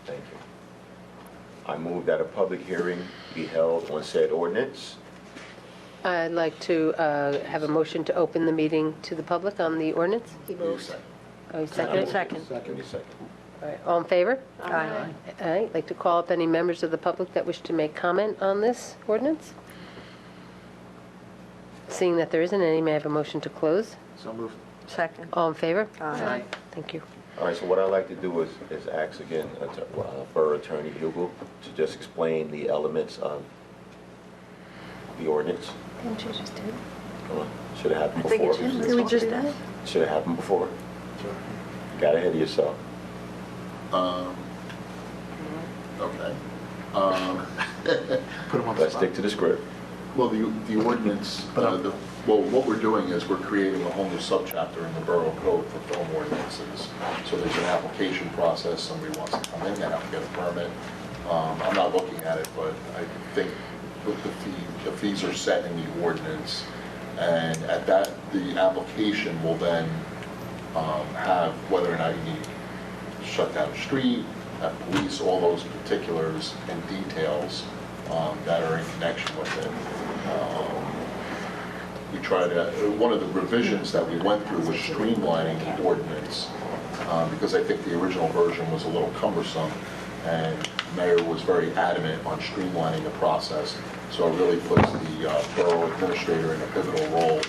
Thank you. I move that a public hearing be held on said ordinance. I'd like to have a motion to open the meeting to the public on the ordinance. Oh, second? Second. Give me a second. All right, all in favor? Aye. All right, I'd like to call up any members of the public that wish to make comment on this ordinance. Seeing that there isn't any, may I have a motion to close? So moved. Second. All in favor? Aye. Thank you. All right, so what I'd like to do is ask again Borough Attorney Hugel to just explain the elements of the ordinance. Didn't you just do it? Should have happened before. Did we just do that? Should have happened before. You got ahead of yourself. Okay. Let's stick to the script. Well, the ordinance, what we're doing is we're creating a whole new subchapter in the Borough Code for film ordinances. So there's an application process. Somebody wants to come in, they have to get a permit. I'm not looking at it, but I think the fees are set in the ordinance. And at that, the application will then have whether or not you need to shut down a street, have police, all those particulars and details that are in connection with it. We tried to, one of the revisions that we went through was streamlining the ordinance because I think the original version was a little cumbersome, and the mayor was very adamant on streamlining the process. So it really puts the borough administrator in a pivotal role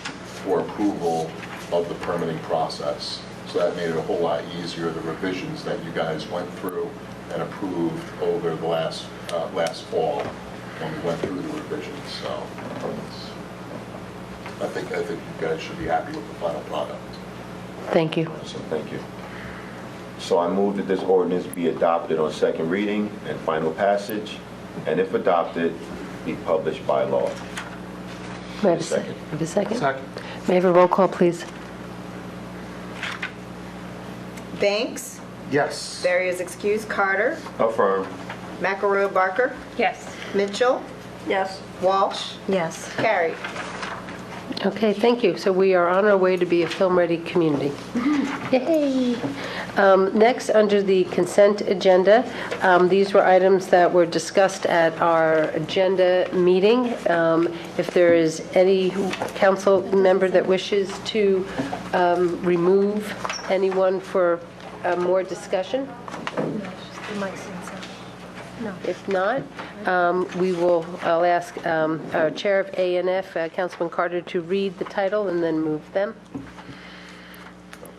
for approval of the permitting process. So that made it a whole lot easier, the revisions that you guys went through and approved over the last fall when we went through the revisions. So I think you guys should be happy with the final product. Thank you. So thank you. So I move that this ordinance be adopted on second reading and final passage, and if adopted, be published by law. May I have a second? Have a second? Second. May I have a roll call, please? Banks? Yes. Various excused. Carter? Affirm. McElroy Barker? Yes. Mitchell? Yes. Walsh? Yes. Carried. Okay, thank you. So we are on our way to be a film-ready community. Yay! Next, under the consent agenda, these were items that were discussed at our agenda meeting. If there is any council member that wishes to remove anyone for more discussion? No. If not, I'll ask our Chair of A&F, Councilman Carter, to read the title and then move them.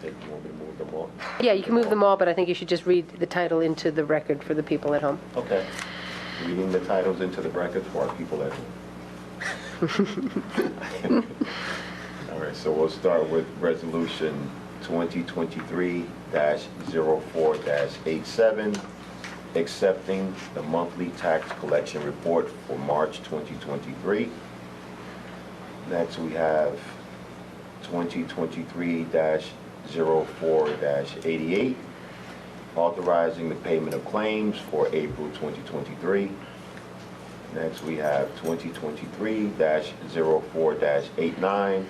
You want me to move them all? Yeah, you can move them all, but I think you should just read the title into the record for the people at home. Okay. Reading the titles into the records for our people at home. All right, so we'll start with Resolution 2023-04-87, accepting the monthly tax collection report for March 2023. Next, we have 2023-04-88, authorizing the payment of claims for April 2023. Next, we have 2023-04-89,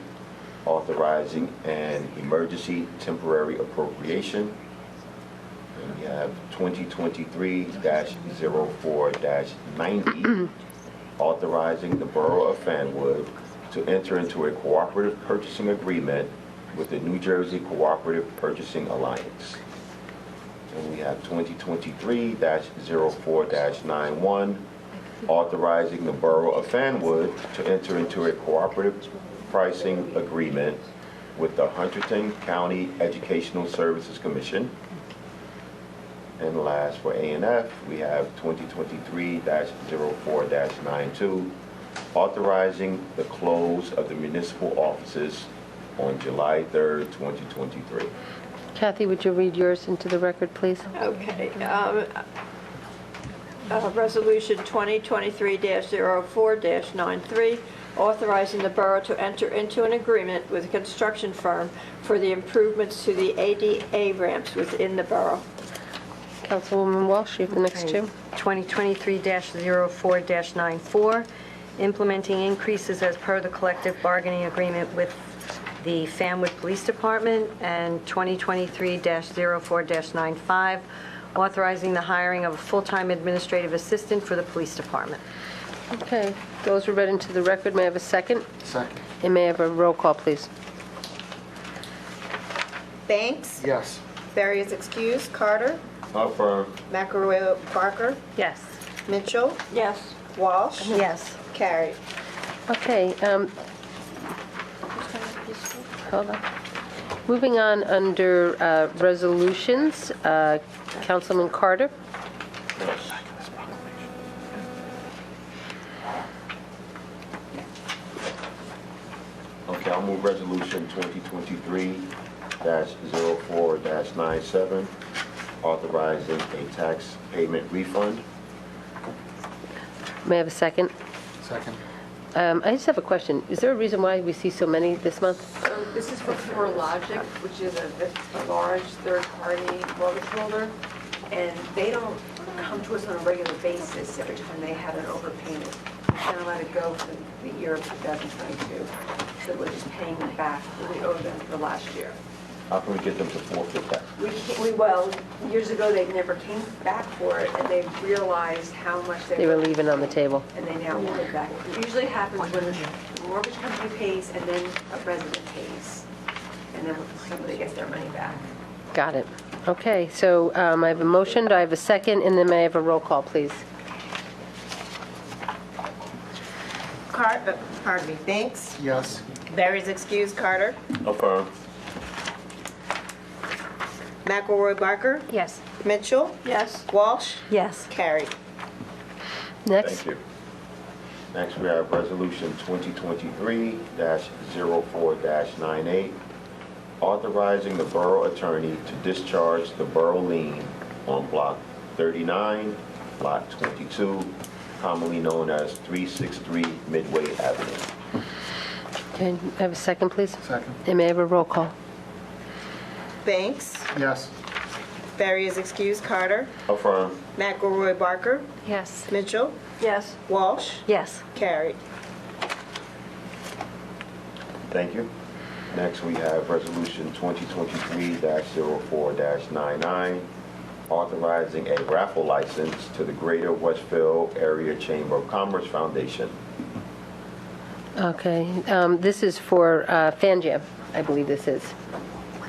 authorizing an emergency temporary appropriation. And we have 2023-04-90, authorizing the Borough of Fanwood to enter into a cooperative purchasing agreement with the New Jersey Cooperative Purchasing Alliance. And we have 2023-04-91, authorizing the Borough of Fanwood to enter into a cooperative pricing agreement with the Hunterdon County Educational Services Commission. And last, for A&F, we have 2023-04-92, authorizing the close of the municipal offices on July 3rd, 2023. Kathy, would you read yours into the record, please? Okay. Resolution 2023-04-93, authorizing the borough to enter into an agreement with a construction firm for the improvements to the ADA ramps within the borough. Councilwoman Walsh, you have the next two. 2023-04-94, implementing increases as per the collective bargaining agreement with the Fanwood Police Department, and 2023-04-95, authorizing the hiring of a full-time administrative assistant for the police department. Okay, those were read into the record. May I have a second? Second. And may I have a roll call, please? Banks? Yes. Barry is excused. Carter? Affirm. McElroy Barker? Yes. Mitchell? Yes. Walsh? Yes. Carried. Okay, hold on. Moving on under resolutions, Councilman Carter. Okay, I'll move resolution 2023-04-97, authorizing a tax payment refund. May I have a second? Second. I just have a question. Is there a reason why we see so many this month? So this is for CoreLogic, which is a large third-party mortgage holder, and they don't come to us on a regular basis every time they have an overpayment. We kind of let it go for the year of 2022, so we're just paying them back what we owe them for last year. How can we get them to forfeit that? Well, years ago, they never came back for it, and they realized how much They were leaving on the table. and they now want it back. It usually happens when the mortgage company pays and then a resident pays, and then somebody gets their money back. Got it. Okay, so I have a motion, do I have a second, and then may I have a roll call, please? Pardon me. Banks? Yes. Barry is excused. Carter? Affirm. McElroy Barker? Yes. Mitchell? Yes. Walsh? Yes. Carried. Next. Thank you. Next, we have resolution 2023-04-98, authorizing the borough attorney to discharge the borough lien on block 39, lot 22, commonly known as 363 Midway Avenue. Okay, I have a second, please? Second. And may I have a roll call? Banks? Yes. Barry is excused. Carter? Affirm. McElroy Barker? Yes. Mitchell? Yes. Walsh? Yes. Carried. Thank you. Next, we have resolution 2023-04-99, authorizing a raffle license to the Greater Westfield Area Chamber of Commerce Foundation. Okay, this is for Fan Jam, I believe this is,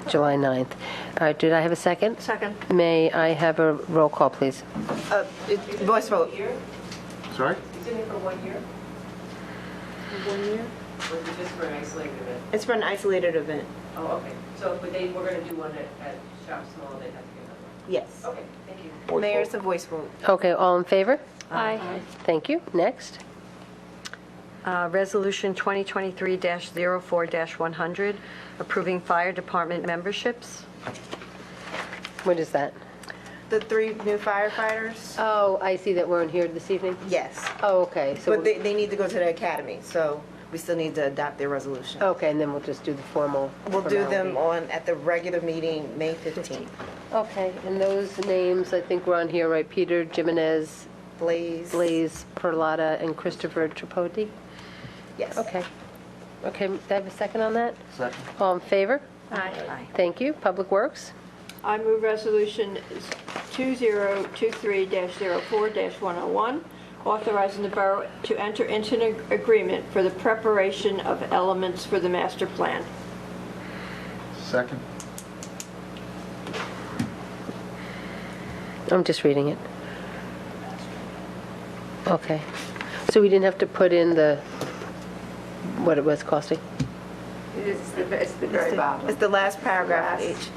July 9th. All right, did I have a second? Second. May I have a roll call, please? Voice vote. Sorry? Is it for 1 year? 1 year? Or is it just for an isolated event? It's for an isolated event. Oh, okay. So, but we're going to do one at Shop Small, they'd have to get another one. Yes. Okay, thank you. Mayor, it's a voice vote. Okay, all in favor? Aye. Thank you. Next. Resolution 2023-04-100, approving fire department memberships. What is that? The 3 new firefighters? Oh, I see that weren't here this evening? Yes. Oh, okay. So But they need to go to the academy, so we still need to adopt their resolution. Okay, and then we'll just do the formal. We'll do them formality. at the regular meeting, May 15th. Okay, and those names, I think, were on here, right? Peter Jimenez, Blaze. Perlotta, and Christopher Tripodi? Yes. Okay. Okay, do I have a second on that? Second. All in favor? Aye. Thank you. Public Works? I move resolution 2023-04-101, authorizing the borough to enter into an agreement for the preparation of elements for the master plan. Second. I'm just reading it. Okay. So we didn't have to put in what it was costing? It's the very bottom. It's the last paragraph of each.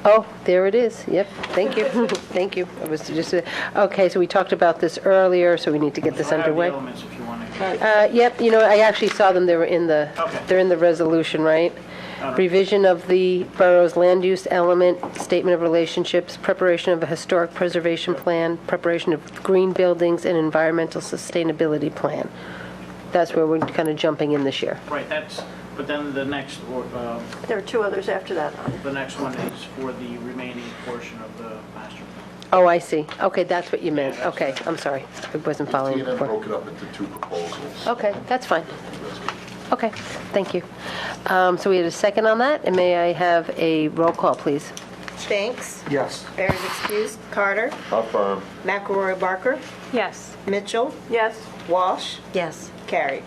Oh, there it is. Yep, thank you. Thank you. I was just, okay, so we talked about this earlier, so we need to get this I have the underway. elements if you want to. Yep, I actually saw them, they were in the, Okay. they're in the resolution, right? revision of the borough's land use element, statement of relationships, preparation of a historic preservation plan, preparation of green buildings, and environmental sustainability plan. That's where we're kind of jumping in this year. Right, but then the next, There are two others after that. the next one is for the remaining portion of the master plan. Oh, I see. Okay, that's what you meant. Okay, I'm sorry. I wasn't following T&M before. broke it up into 2 proposals. Okay, that's fine. Okay, thank you. So we had a second on that, and may I have a roll call, please? Banks? Yes. Barry's excused. Carter? Affirm. McElroy Barker? Yes. Mitchell? Yes. Walsh? Yes. Carried.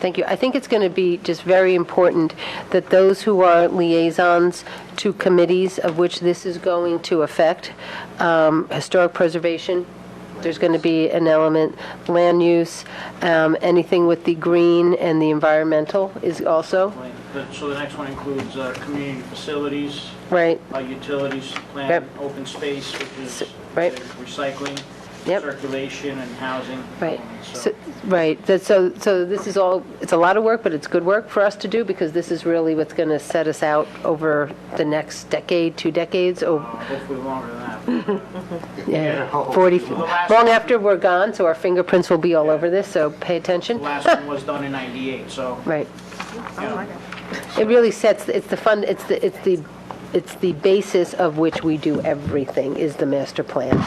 Thank you. I think it's going to be just very important that those who are liaisons to committees of which this is going to affect, historic preservation, there's going to be an element, land use, anything with the green and the environmental is also, So the next one includes community facilities, right? Utilities plan, Yep. open space, which is Right. recycling, Yep. circulation, and housing. Right. Right. So this is all, it's a lot of work, but it's good work for us to do because this is really what's going to set us out over the next decade, 2 decades, Hopefully longer than that. yeah, 40, long after we're gone, so our fingerprints will be all over this, so pay attention. The last one was done in '98, so. Right. you know, It really sets, it's the basis of which we do everything, is the master plan.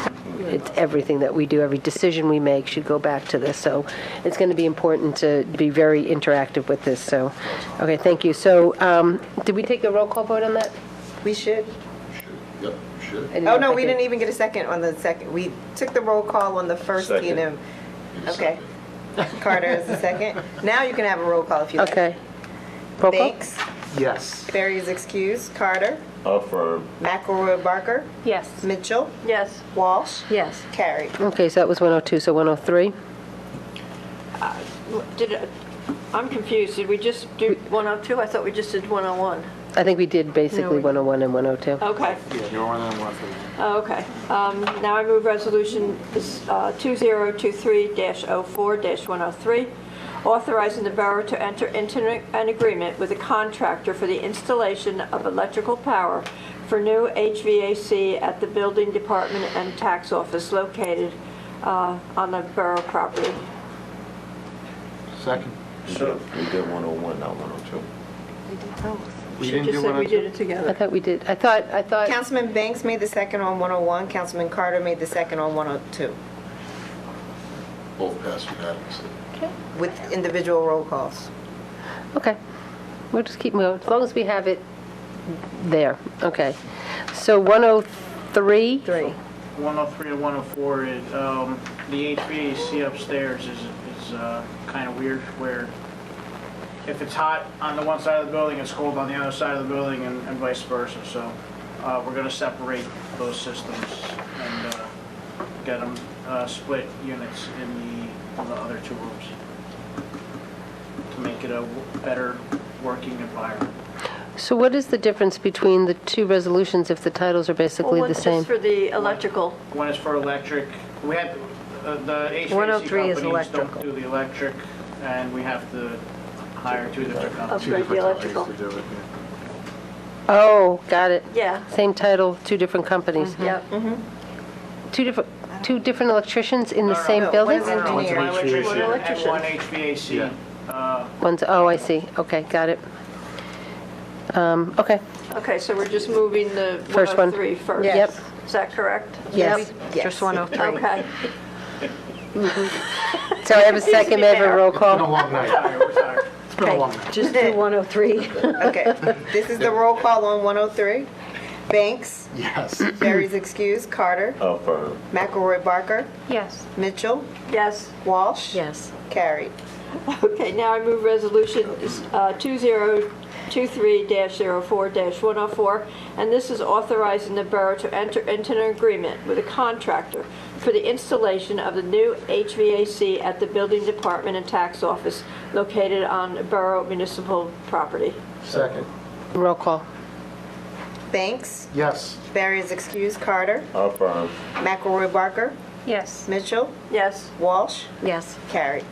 It's everything that we do, every decision we make should go back to this. So it's going to be important to be very interactive with this, so, okay, thank you. So, did we take a roll call vote on that? We should. Yep, should. Oh, no, we didn't even get a second on the second. We took the roll call on the first Second. T&M. Okay. Carter is the second. Now you can have a roll call if you like. Okay. Roll call? Banks? Yes. Barry is excused. Carter? Affirm. McElroy Barker? Yes. Mitchell? Yes. Walsh? Yes. Carried. Okay, so that was 102, so 103? I'm confused. Did we just do 102? I thought we just did 101. I think we did basically 101 and 102. Okay. Yeah, you're on that one. Oh, okay. Now I move resolution 2023-04-103, authorizing the borough to enter into an agreement with a contractor for the installation of electrical power for new HVAC at the building department and tax office located on the borough property. Second. So, We did 101, not 102. We She didn't just do said we 102? did it I together. thought we did. I thought. Councilman Banks made the second on 101. Councilman Carter made the second on 102 Both passed unanimously. with individual roll calls. Okay. We'll just keep moving, as long as we have it there. Okay. So 103? 103 and 104, the HVAC upstairs is kind of weird, where if it's hot on the one side of the building, it's cold on the other side of the building, and vice versa. So we're going to separate those systems and get them split units in the other 2 rooms to make it a better working environment. So what is the difference between the 2 resolutions if the titles are basically Well, the one's same? just for the electrical. One is for electric. We had the HVAC 103 is companies don't electrical. do the electric, and we have to hire 2 different companies. Upgrade the electrical. Oh, got it. Yeah. Same title, 2 different companies. Yep. 2 different electricians in the No, same no, building? one is engineer. One electrician One and electrician. one HVAC. One's, oh, I see. Okay, got it. Okay. Okay, so we're just moving the First one. 103 first. Yep. Is that correct? Yes. Just 103. Okay. So I have a second, may I have a roll It's been a call? long night. We're tired. It's been a long night. Just do 103. Okay. This is the roll call on 103. Banks? Yes. Barry's excused. Carter? Affirm. McElroy Barker? Yes. Mitchell? Yes. Walsh? Yes. Carried. Okay, now I move resolution 2023-04-104, and this is authorizing the borough to enter into an agreement with a contractor for the installation of the new HVAC at the building department and tax office located on borough municipal property. Second. Roll call. Banks? Yes. Barry is excused. Carter? Affirm. McElroy Barker? Yes. Mitchell? Yes. Walsh? Yes. Carried.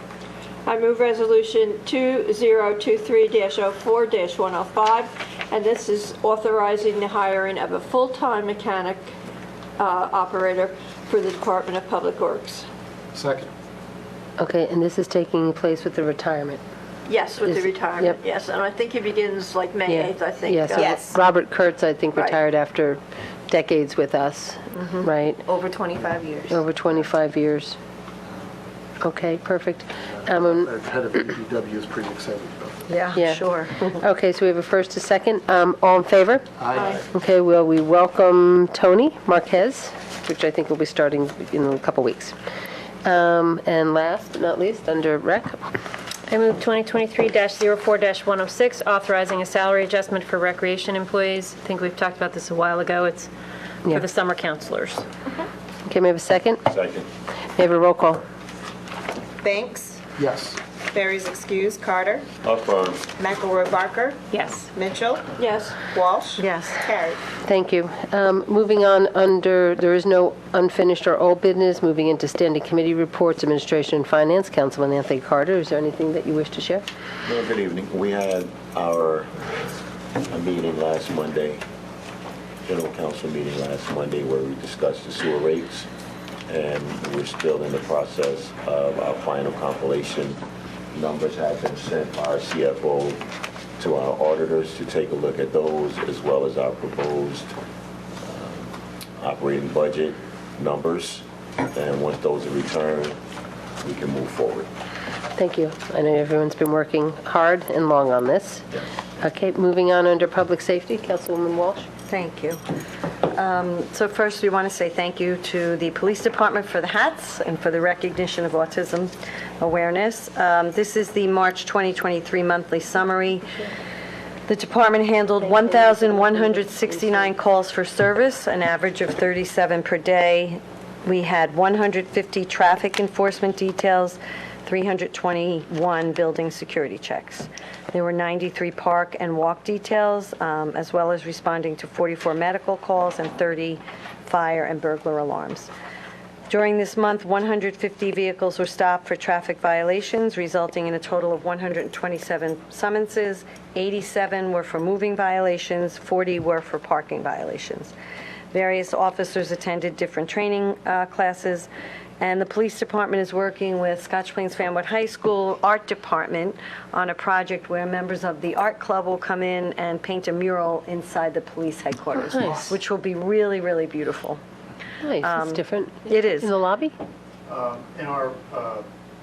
I move Resolution 2023-04-105, and this is authorizing the hiring of a full-time mechanic operator for the Department of Public Works. Second. Okay, and this is taking place with the retirement. Yes, with the Is- retirement, yep. yes, and I think he begins like May Yeah. 8th, I think. Yeah, so Yes. Robert Kurtz, I think, Right. retired after decades with us, right? Over 25 years. Over 25 years. Okay, perfect. The head of DPW is pretty excited about that. Yeah. Sure. Okay, so we have a first, a second. All in favor? Aye. Okay, well, we welcome Tony Marquez, which I think will be starting in a couple weeks. And last but not least, under rec, I move 2023-04-106, authorizing a salary adjustment for recreation employees. I think we've talked about this a while ago. It's Yeah. for the summer counselors. okay, may I have a second? Second. May I have a roll call? Banks, Yes. Ferry's excused, Carter, Affirm. McElroy Barker, Yes. Mitchell, Yes. Walsh. Yes. Carried. Thank you. Moving on under, there is no unfinished or old business. Moving into standing committee reports, Administration and Finance, Councilman Anthony Carter. Is there anything that you wish to share? Well, good evening. We had a meeting last Monday, general council meeting last Monday, where we discussed the sewer rates, and we're still in the process of our final compilation. Numbers have been sent by our CFO to our auditors to take a look at those, as well as our proposed operating budget numbers. And once those are returned, we can move forward. Thank you. I know everyone's been working hard and long on this. Okay, moving on under public safety, Councilwoman Walsh. Thank you. So first, we want to say thank you to the Police Department for the hats and for the recognition of autism awareness. This is the March 2023 monthly summary. The department handled 1,169 calls for service, an average of 37 per day. We had 150 traffic enforcement details, 321 building security checks. There were 93 park and walk details, as well as responding to 44 medical calls and 30 fire and burglar alarms. During this month, 150 vehicles were stopped for traffic violations, resulting in a total of 127 summonses. 87 were for moving violations, 40 were for parking violations. Various officers attended different training classes, and the police department is working with Scotch Plains Fanwood High School Art Department on a project where members of the art club will come in and paint a mural inside the police headquarters, Nice. which will be really, really beautiful. Nice, it's different. It is. In the lobby? In our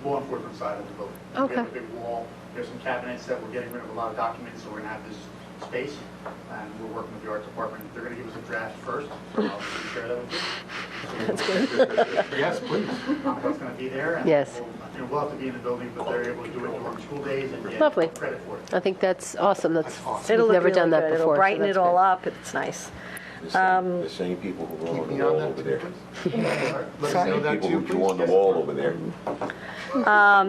law enforcement side of the building. We Okay. have a big wall, there's some cabinets that we're getting rid of a lot of documents, so we're gonna have this space, and we're working with the art department. They're gonna give us a draft first, so I'll share that with you. That's good. Yes, please. What's gonna be there. And Yes. we'll have to be in the building, but they're able to do it during school days and get Lovely. credit for it. I think that's awesome. That's, It'll we've look never done really that good. before. It'll so brighten that's it all great. up. It's nice. The same people who were on the wall over there. Let us know that People too, who drew on the wall over there.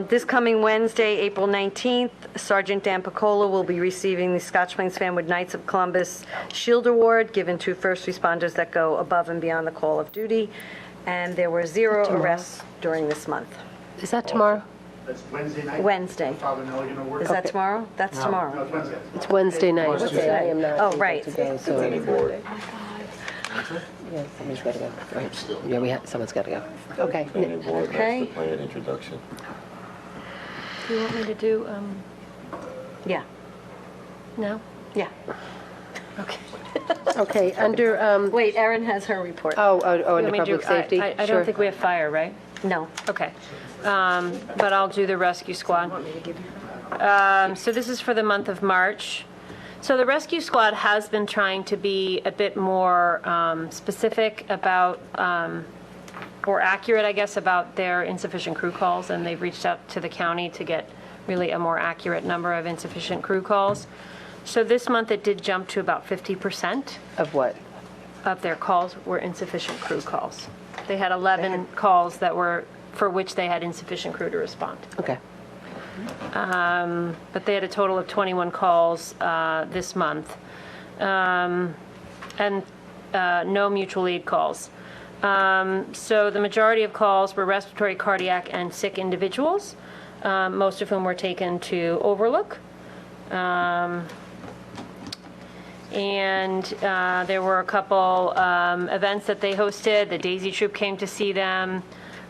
This coming Wednesday, April 19th, Sergeant Dan Piccola will be receiving the Scotch Plains Fanwood Knights of Columbus Shield Award, given to first responders that go above and beyond the call of duty. And there were 0 Tomorrow. arrests during this month. Is that tomorrow? That's Wednesday night? Wednesday. Father Milligan Award? Is that tomorrow? That's No, tomorrow. No, it's Wednesday. It's Wednesday night. What's Okay, I am not. Oh, able right. to go, so- Planning board. Yeah, somebody's got to go. Right. Yeah, someone's got to go. Okay. Planning board, Okay. master plan introduction. Do you want me to do, Yeah, no? yeah. Okay. Okay, under, Wait, Erin has her report. oh, You under want me to do- public safety? I Sure. don't think we have fire, right? No. Okay. But I'll do the rescue squad. So this is for the month of March. So the rescue squad has been trying to be a bit more specific about, or accurate, I guess, about their insufficient crew calls, and they've reached out to the county to get really a more accurate number of insufficient crew calls. So this month it did jump to about 50% Of what? of their calls were insufficient crew calls. They had 11 calls that were, for which they had insufficient crew to respond. Okay. But they had a total of 21 calls this month, and no mutual aid calls. So the majority of calls were respiratory, cardiac, and sick individuals. most of whom were taken to Overlook. And there were a couple events that they hosted. The Daisy Troop came to see them.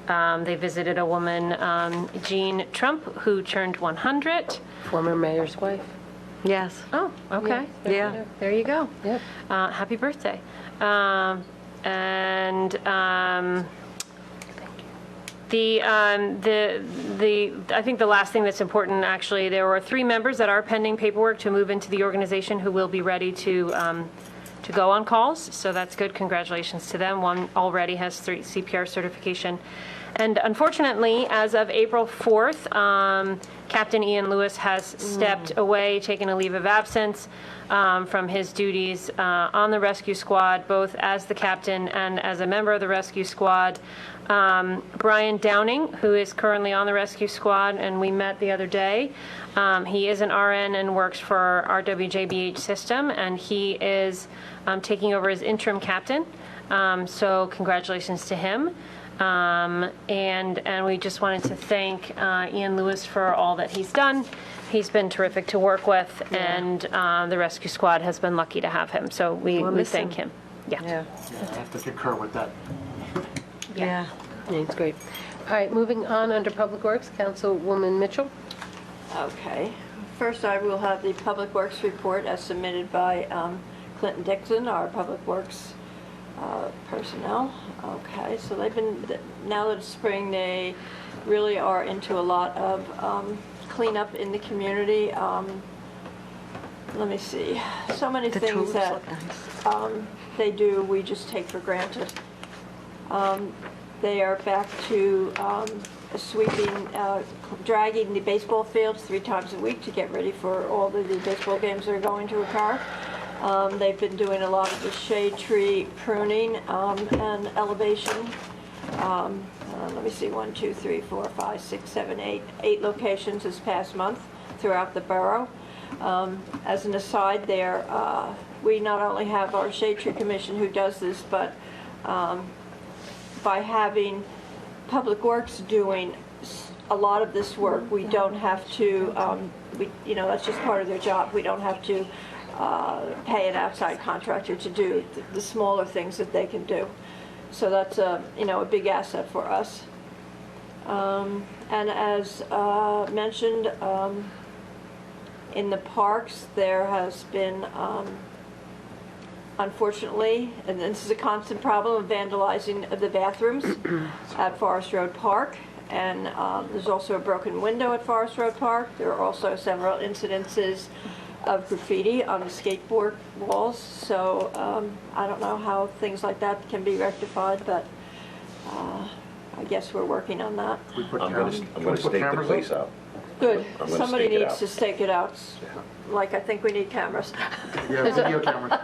They visited a woman, Jean Trump, who turned 100. Former mayor's wife. Yes. Oh, okay. Yeah. There you go. Yep. Happy birthday. And I think the last thing that's important, actually, there were 3 members that are pending paperwork to move into the organization who will be ready to go on calls. So that's good. Congratulations to them. One already has CPR certification. And unfortunately, as of April 4th, Captain Ian Lewis has stepped away, taken a leave of absence from his duties on the rescue squad, both as the captain and as a member of the rescue squad. Brian Downing, who is currently on the rescue squad, and we met the other day, he is an RN and works for our WJBH system, and he is taking over as interim captain. So congratulations to him. And we just wanted to thank Ian Lewis for all that he's done. He's been terrific to work with, and the rescue squad has been lucky to have him. So we thank him. Yeah. Yeah, I have to concur with that. Yeah, it's great. All right, moving on under Public Works, Councilwoman Mitchell. Okay. First, I will have the Public Works report as submitted by Clinton Dixon, our Public Works personnel. Okay, so they've been, now that it's spring, they really are into a lot of cleanup in the community. Let me see, so many things that they do, we just take for granted. They are back to sweeping, dragging the baseball fields 3 times a week to get ready for all the baseball games that are going to occur. They've been doing a lot of the shade tree pruning and elevation. Let me see, 1, 2, 3, 4, 5, 6, 7, 8 locations this past month throughout the borough. As an aside there, we not only have our Shade Tree Commission who does this, but by having Public Works doing a lot of this work, we don't have to, that's just part of their job. We don't have to pay an outside contractor to do the smaller things that they can do. So that's a big asset for us. And as mentioned, in the parks, there has been, unfortunately, and this is a constant problem, of vandalizing of the bathrooms at Forest Road Park. And there's also a broken window at Forest Road Park. There are also several incidences of graffiti on the skateboard walls. So I don't know how things like that can be rectified, but I guess we're working on that. I'm going to stake the place out. Good. I'm gonna Somebody stake it needs out. to stake it out. Like, I think we need cameras. Yeah, video camera.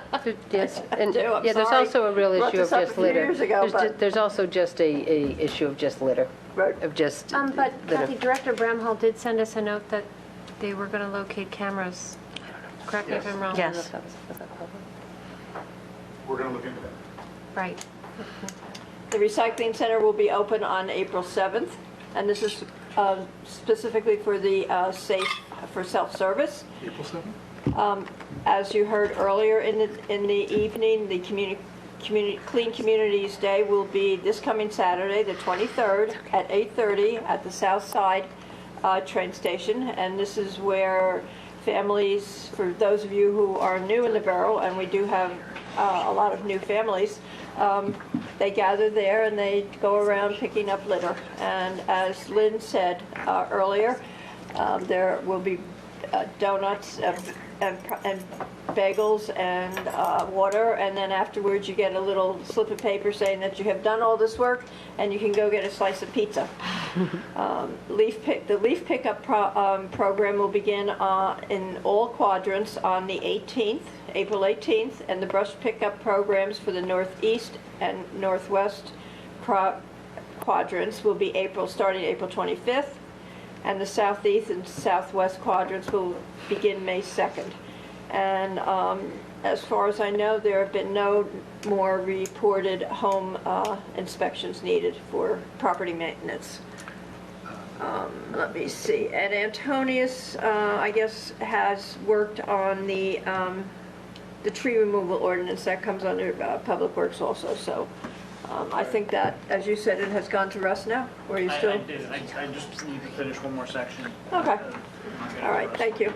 Yes, and I'm there's sorry. also a real Brought issue of this up a just few litter. years ago, but- There's also just a issue of just litter. Right. Of just. But litter. Kathy, Director Bramhall did send us a note that they were going to locate cameras. Correct me if I'm wrong. Yes. We're going to look into that. Right. The recycling center will be open on April 7th, and this is specifically for the for self-service. April 7th? As you heard earlier in the evening, the Clean Communities Day will be this coming Saturday, the 23rd, at 8:30 at the South Side train station, and this is where families, for those of you who are new in the borough, and we do have a lot of new families, they gather there and they go around picking up litter. And as Lynn said earlier, there will be donuts and bagels and water, and then afterwards you get a little slip of paper saying that you have done all this work and you can go get a slice of pizza. The leaf pickup program will begin in all quadrants on the 18th, April 18th, and the brush pickup programs for the northeast and northwest quadrants will be starting April 25th, and the southeast and southwest quadrants will begin May 2nd. And as far as I know, there have been no more reported home inspections needed for property maintenance. Let me see, and Antonius, I guess, has worked on the tree removal ordinance that comes under Public Works also, so I think that, as you said, it has gone to Russ now, or are you still? I did, I just need to finish one more section. Okay, all right, thank you.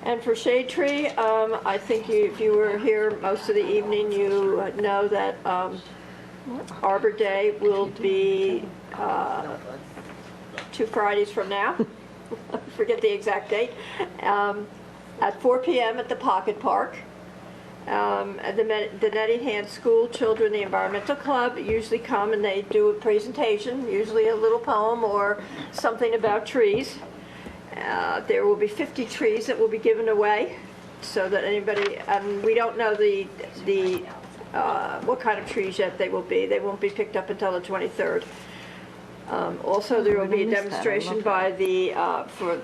And for Shade Tree, I think if you were here most of the evening, you know that Arbor Day will be 2 Fridays from now, forget the exact date, at 4 p.m. at the Pocket Park. At the Nettingham School Children, the Environmental Club, usually come and they do a presentation, usually a little poem or something about trees. There will be 50 trees that will be given away, so that anybody, and we don't know what kind of trees yet they will be. They won't be picked up until the 23rd. Also, there will be a demonstration by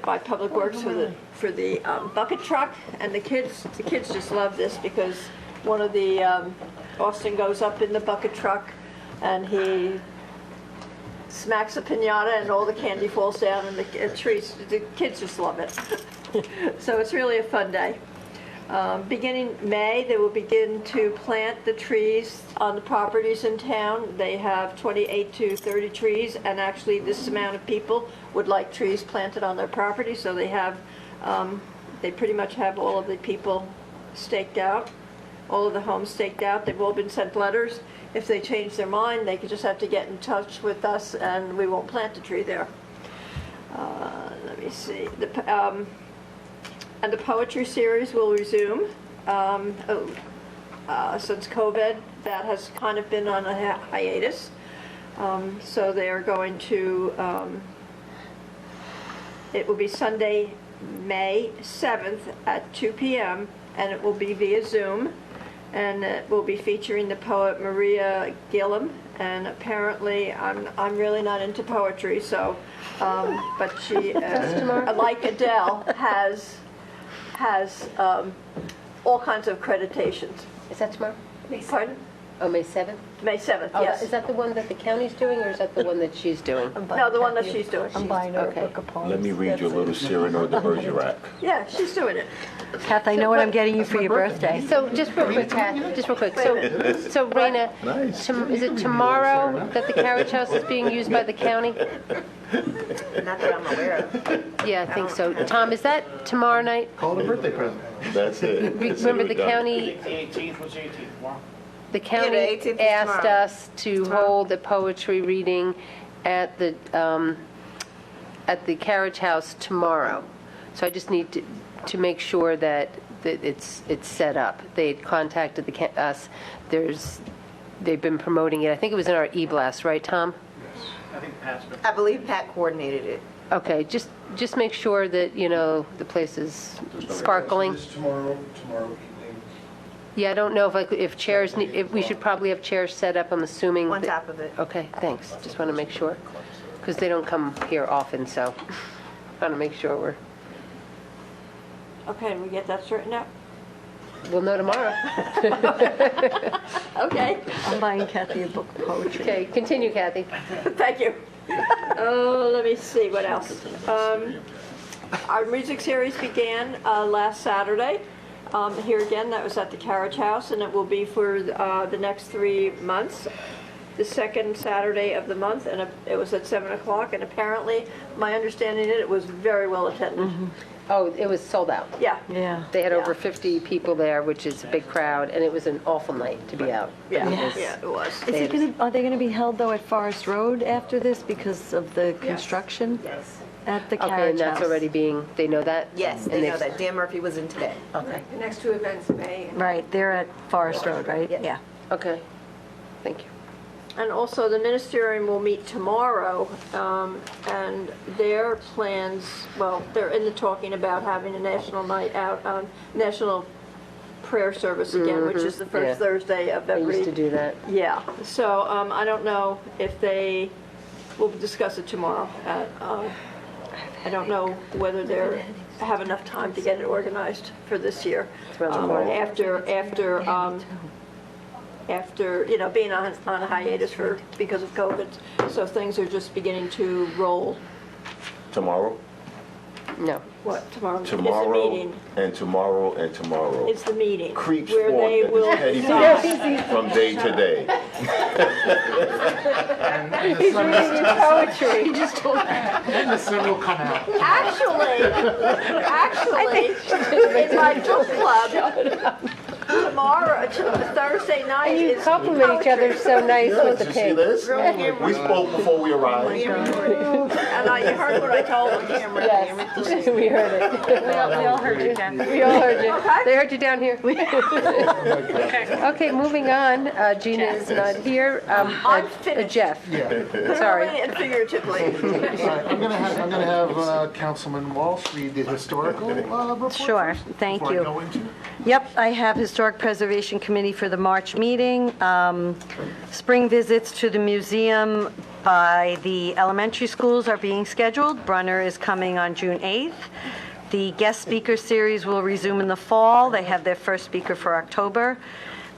by Public Works for the bucket truck, and the kids just love this because one of the Austin goes up in the bucket truck and he smacks a piñata and all the candy falls down and the kids just love it. So it's really a fun day. Beginning May, they will begin to plant the trees on the properties in town. They have 28 to 30 trees, and actually this amount of people would like trees planted on their property, so they have, they pretty much have all of the people staked out, all of the homes staked out. They've all been sent letters. If they change their mind, they could just have to get in touch with us, and we won't plant a tree there. Let me see. And the poetry series will resume. Since COVID, that has kind of been on a hiatus. So they are going to, it will be Sunday, May 7th at 2 p.m. and it will be via Zoom. And it will be featuring the poet Maria Gillum. And apparently, I'm really not into poetry, so, but she, like Adele, has all kinds of accreditations. Is that tomorrow? Pardon? Oh, May 7th? May 7th, Oh, yes. is that the one that the county's doing, or is that the one that she's doing? No, the one that she's doing. I'm buying her a Okay. book of poems. Let me read you a little Cyrano de Bergerac. Yeah, she's doing it. Kath, I know what I'm getting you for your birthday. So just real quick, Kath, just real quick. So Raina, is it tomorrow that the carriage house is being used by the county? Not that I'm aware of. Yeah, I think so. Tom, is that tomorrow night? Call it a birthday present. That's it. Remember the county, The 18th, what's the 18th, tomorrow? the Yeah, county the 18th is asked tomorrow. us to hold a poetry reading at the carriage house tomorrow. So I just need to make sure that it's set up. They had contacted us. They've been promoting it. I think it was in our e-blast, right, Tom? I think Pat's been. I believe Pat coordinated it. Okay, just make sure that, the place is sparkling. Tomorrow evening. Yeah, I don't know if chairs, if we should probably have chairs set up, I'm assuming. On top of it. Okay, thanks. Just want to make sure, because they don't come here often, so want to make sure we're, Okay, we get that straightened out? we'll know tomorrow. Okay, I'm buying Kathy a book of poetry. Okay, continue, Kathy. thank you. Oh, let me see, what else? Our music series began last Saturday. Here again, that was at the Carriage House, and it will be for the next 3 months. The second Saturday of the month, and it was at 7 o'clock, and apparently, my understanding it was very well attended. Oh, it was sold out. Yeah. Yeah. They had over 50 people there, which is a big crowd, and it was an awful night to be out. Yeah, Yes. yeah, it was. Are they going to be held, though, at Forest Road after this because of the construction? Yes. At the Okay, carriage and that's house? already being, they know that? Yes, And they they've- know that. Dan Murphy was in today. Okay, The next two events, May. Right, they're at Forest Road, right? Yeah. okay, thank you. And also, the ministerium will meet tomorrow, and their plans, well, they're in the talking about having a national night out, national prayer service again, which is the Yeah. first Thursday of I every... used to do that. Yeah, so I don't know if we'll discuss it tomorrow. I don't know whether they have enough time to get it organized for this year. around the corner. After being on a hiatus because of COVID, so things are just beginning to roll. Tomorrow? No. What, tomorrow? Tomorrow, It's a meeting. and tomorrow, and tomorrow. It's the meeting. Creeps where forth they at will this petty decide. pace from day to day. He's reading his poetry. He just told me. And the sun will come out. Actually, in my book club, tomorrow, Thursday night And you is compliment each other so nice Yeah, with the did you see pink. this? We spoke before we arrived. And you heard what I told them. Yes, we heard it. We all heard you, Jen. We all heard you. They heard you down here. Okay, moving on. Gina is not here. I'm finished. Jeff. Literally and figuratively. I'm gonna have Councilman Walsh read the historical report. Sure, thank before I you. go into it. Yep, I have Historic Preservation Committee for the March meeting. Spring visits to the museum by the elementary schools are being scheduled. Brunner is coming on June 8th. The guest speaker series will resume in the fall. They have their first speaker for October.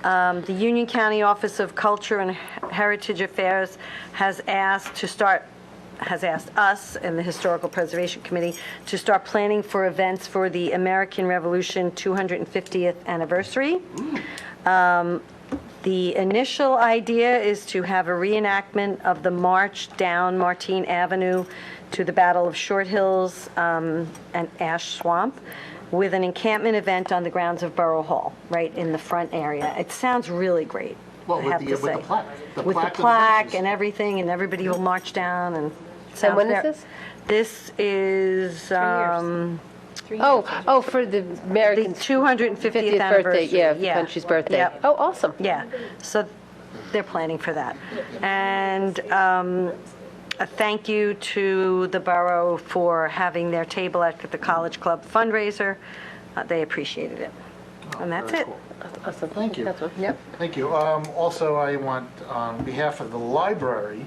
The Union County Office of Culture and Heritage Affairs has asked us and the Historical Preservation Committee to start planning for events for the American Revolution 250th anniversary. The initial idea is to have a reenactment of the march down Martine Avenue to the Battle of Short Hills and Ash Swamp, with an encampment event on the grounds of Borough Hall, right in the front area. It sounds really great, Well, I with have the to say. plaque. With the plaque and everything, and everybody will march down, and. And when is sounds this? This is, Oh, for the American the 250th 50th anniversary. birthday, yeah, the country's birthday. Yep. Oh, awesome. Yeah, so they're planning for that. And a thank you to the borough for having their table at the College Club fundraiser. They appreciated it. And that's very it. cool. Awesome. Thank you. Yep. Thank you. Also, I want, on behalf of the library,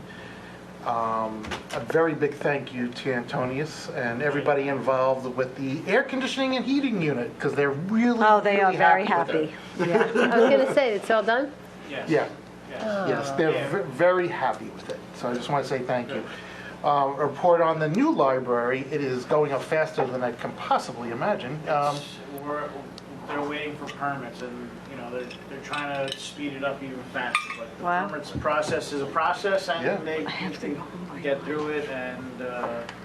a very big thank you to Antonius and everybody involved with the air conditioning and heating unit, because they're really, Oh, they are really very happy with happy. it. I was going to say, it's all done? Yes. Yeah, Yes. yes, they're very happy with it, so I just want to say thank you. A report on the new library, it is going up faster than I can possibly imagine. They're waiting for permits, and, you know, they're trying to speed it up even faster. But the Wow. permits process is a process, and Yeah. they need to get through it, and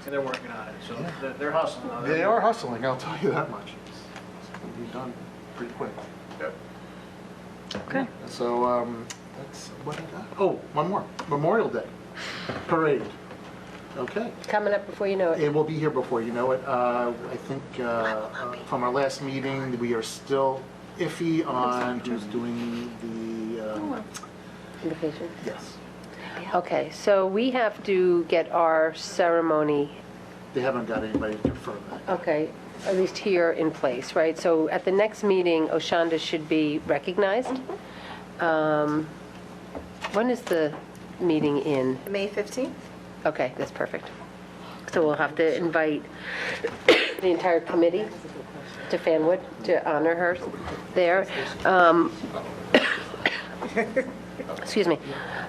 they're working on it. So they're hustling. Now. They are hustling, I'll tell you that much. It's going to be done pretty quick. Yep. Okay. So, that's, what I got? Oh, one more, Memorial Day Parade. Okay. Coming up before you know it. It will be here before you know it. I think from our last meeting, we are still iffy on who's doing the, Invitation? yes. Okay, so we have to get our ceremony, They haven't got anybody to confirm that. okay, at least here in place, right? So at the next meeting, Oshanda should be recognized. When is the meeting in? May 15th? Okay, that's perfect. So we'll have to invite the entire committee to Fanwood to honor her there. Excuse me.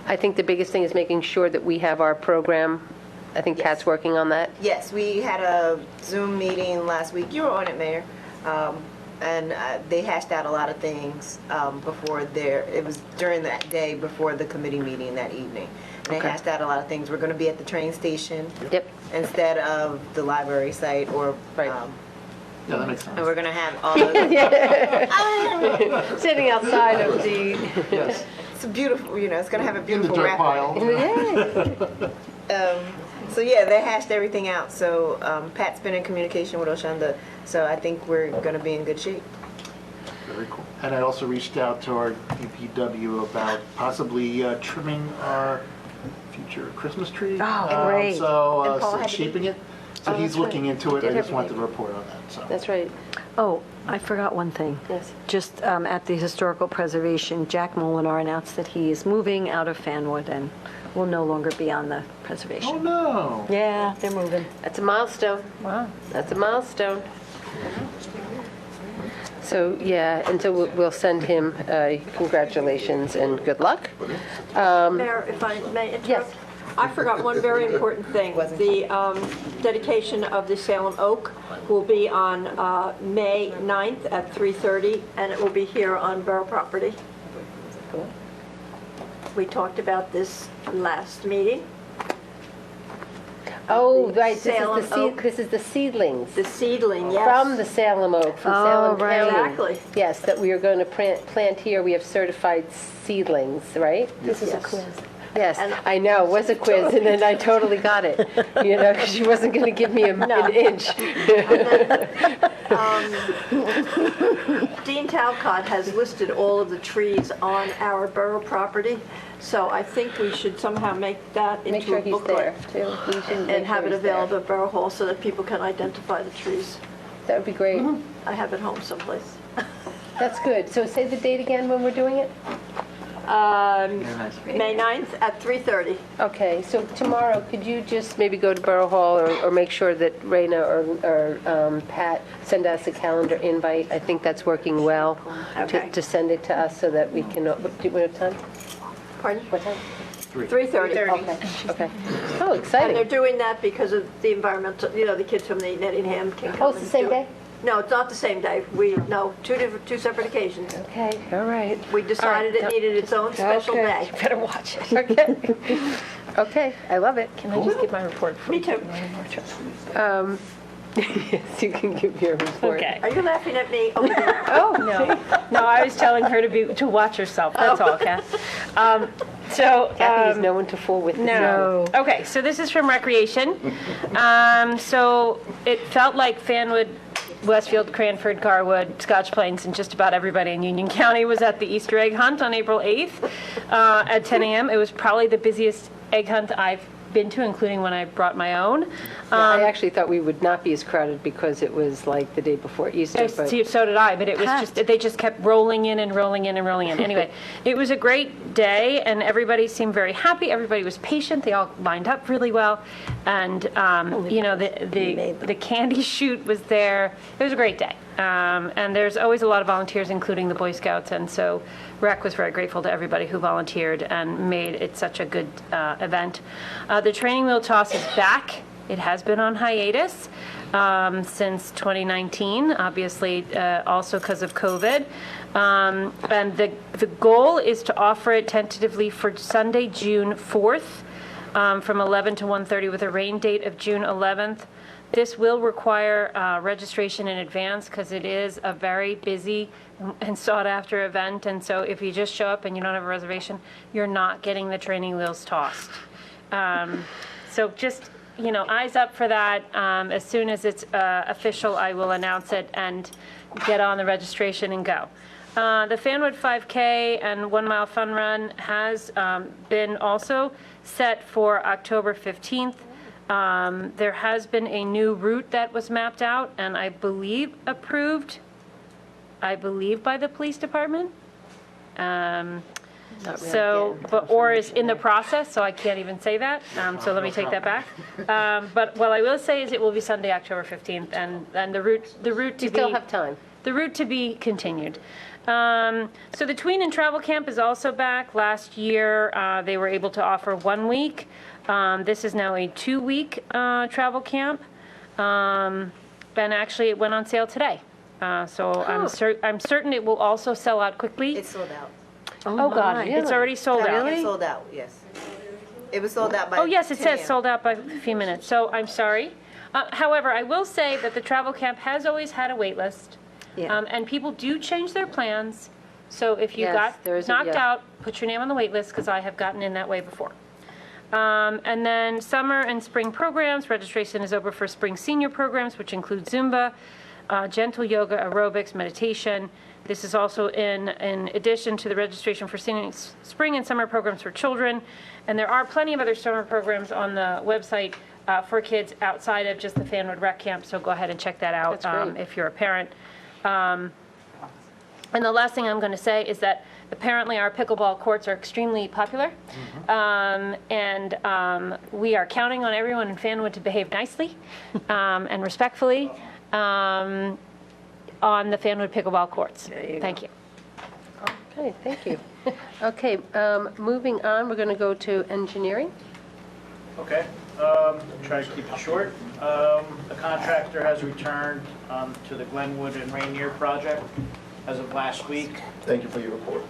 I think the biggest thing is making sure that we have our program. I think Kat's working on that. Yes, we had a Zoom meeting last week. You were on it, Mayor. And they hashed out a lot of things before it was during that day before the committee meeting that evening. And they hashed out a lot of things. We're going to be at the train station instead of the library site or Yeah, that makes sense. and we're going to have all of Sitting outside of the... Yes. it's a beautiful, it's going to have a In the beautiful dirt wrap. pile. So yeah, they hashed everything out. So Pat's been in communication with Oshanda. So I think we're going to be in good shape. Very cool. And I also reached out to our DPW about possibly trimming our future Christmas tree. Oh, great. And Paul So had to shaping it. So Oh, he's that's right. looking into it. Did I just wanted to everything. report on that, so. That's right. Oh, I forgot one thing. Yes. Just at the Historical Preservation, Jack Molinar announced that he is moving out of Fanwood and will no longer be on the Oh, preservation. no. Yeah, they're moving. That's a milestone. Wow. That's a milestone. So, yeah, and so we'll send him congratulations and good luck. Mayor, if I may interrupt? Yes. I forgot one very important thing. The dedication of the Salem Oak will be on May 9th at 3:30, and it will be here on borough property. We talked about this last meeting. Oh, right, Salem Oak. this is the seedlings. The seedling, yes. From the Salem Oak, from Oh, Salem right. County. Exactly. Yes, that we are going to plant here. We have certified seedlings, right? This is a quiz. Yes, I know, it was a quiz, and then I totally got it, you know, because she wasn't going to give me an inch. Dean Talcott has listed all of the trees on our borough property, so I think we should somehow make that Make into sure a he's booklet. there, too. We should make And have sure it he's there. available at Borough Hall so that people can identify the trees. That would be great. I have it home someplace. That's good. So say the date again when we're doing it? May 9th at 3:30. Okay, so tomorrow, could you just maybe go to Borough Hall or make sure that Raina or Pat send us a calendar invite? I think that's working well, Okay. to send it to us so that we can, do we have time? Pardon? What time? 3:30. Okay, okay. Oh, And they're exciting. doing that because of the environmental, you know, the kids from the Nettingham can come Oh, it's the and same do it. day? No, it's not the same day. No, two separate occasions. Okay, all right. We decided it needed its own special Okay. day. Better watch it. Okay. Okay, I love it. Can I just get my report? Me too. Yes, you can give your report. Okay. Are you laughing at me? Oh, yeah. Oh, no. No, I was telling her to watch herself. That's all, Kath. So, Kathy has no one to fool with. no. Okay, so this is from Recreation. So it felt like Fanwood, Westfield, Cranford, Garwood, Scotch Plains, and just about everybody in Union County was at the Easter egg hunt on April 8th at 10 a.m. It was probably the busiest egg hunt I've been to, including when I brought my own. I actually thought we would not be as crowded because it was like the day before Easter, but So did I, but it was just, they just kept rolling in and rolling in and rolling in. Anyway, it was a great day, and everybody seemed very happy. Everybody was patient. They all lined up really well. And, you know, the candy chute was there. It was a great day. And there's always a lot of volunteers, including the Boy Scouts, and so Rec was very grateful to everybody who volunteered and made it such a good event. The training wheel toss is back. It has been on hiatus since 2019, obviously also because of COVID. And the goal is to offer it tentatively for Sunday, June 4th, from 11 to 1:30 with a rain date of June 11th. This will require registration in advance because it is a very busy and sought-after event. And so if you just show up and you don't have a reservation, you're not getting the training wheels tossed. So just, you know, eyes up for that. As soon as it's official, I will announce it and get on the registration and go. The Fanwood 5K and 1 Mile Fun Run has been also set for October 15th. There has been a new route that was mapped out and I believe approved, by the police department. So, or is in the process, so I can't even say that, so let me take that back. But what I will say is it will be Sunday, October 15th, and the route to be... you still have time. The route to be continued. So the Tween and Travel Camp is also back. Last year, they were able to offer 1 week. This is now a 2-week travel camp. And actually, it went on sale today. So I'm certain it will also sell out quickly. It's sold out. Oh, God, it's already sold out. It's sold out, yes. It was sold out by Oh, yes, it 10 says a.m. sold out by a few minutes, so I'm sorry. However, I will say that the travel camp has always had a wait list. And people do change their plans. So if you Yes, there is got knocked yeah. out, put your name on the wait list, because I have gotten in that way before. And then summer and spring programs, registration is open for spring senior programs, which include Zumba, gentle yoga, aerobics, meditation. This is also in addition to the registration for spring and summer programs for children. And there are plenty of other summer programs on the website for kids outside of just the Fanwood Rec Camp, so go ahead and check that out if you're a parent. And the last thing I'm going to say is that apparently our pickleball courts are extremely popular. And we are counting on everyone in Fanwood to behave nicely and respectfully on the Fanwood pickleball courts. Thank you. Okay, thank you. Okay, moving on, we're going to go to engineering. Okay, try to keep it short. The contractor has returned to the Glenwood and Rainier project as of last week. Thank you for your report.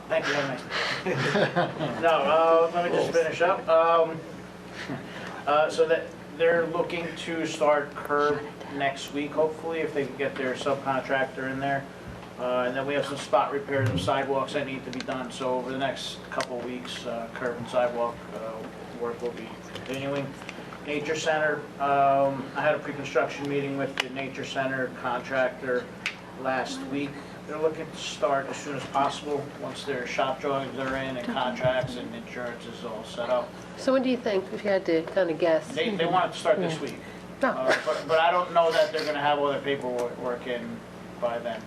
Thank you, have a nice day. No, let me just finish up. So that they're looking to start curb next week, hopefully, if they can get their subcontractor in there. And then we have some spot repairs of sidewalks that need to be done. So over the next couple of weeks, curb and sidewalk work will be continuing. Nature Center, I had a pre-construction meeting with the Nature Center contractor last week. They're looking to start as soon as possible, once their shop drawings are in and contracts and insurance is all set up. So when do you think, if you had to kind of guess? They want it to start this week. But I don't know that they're gonna have all their paperwork in by then.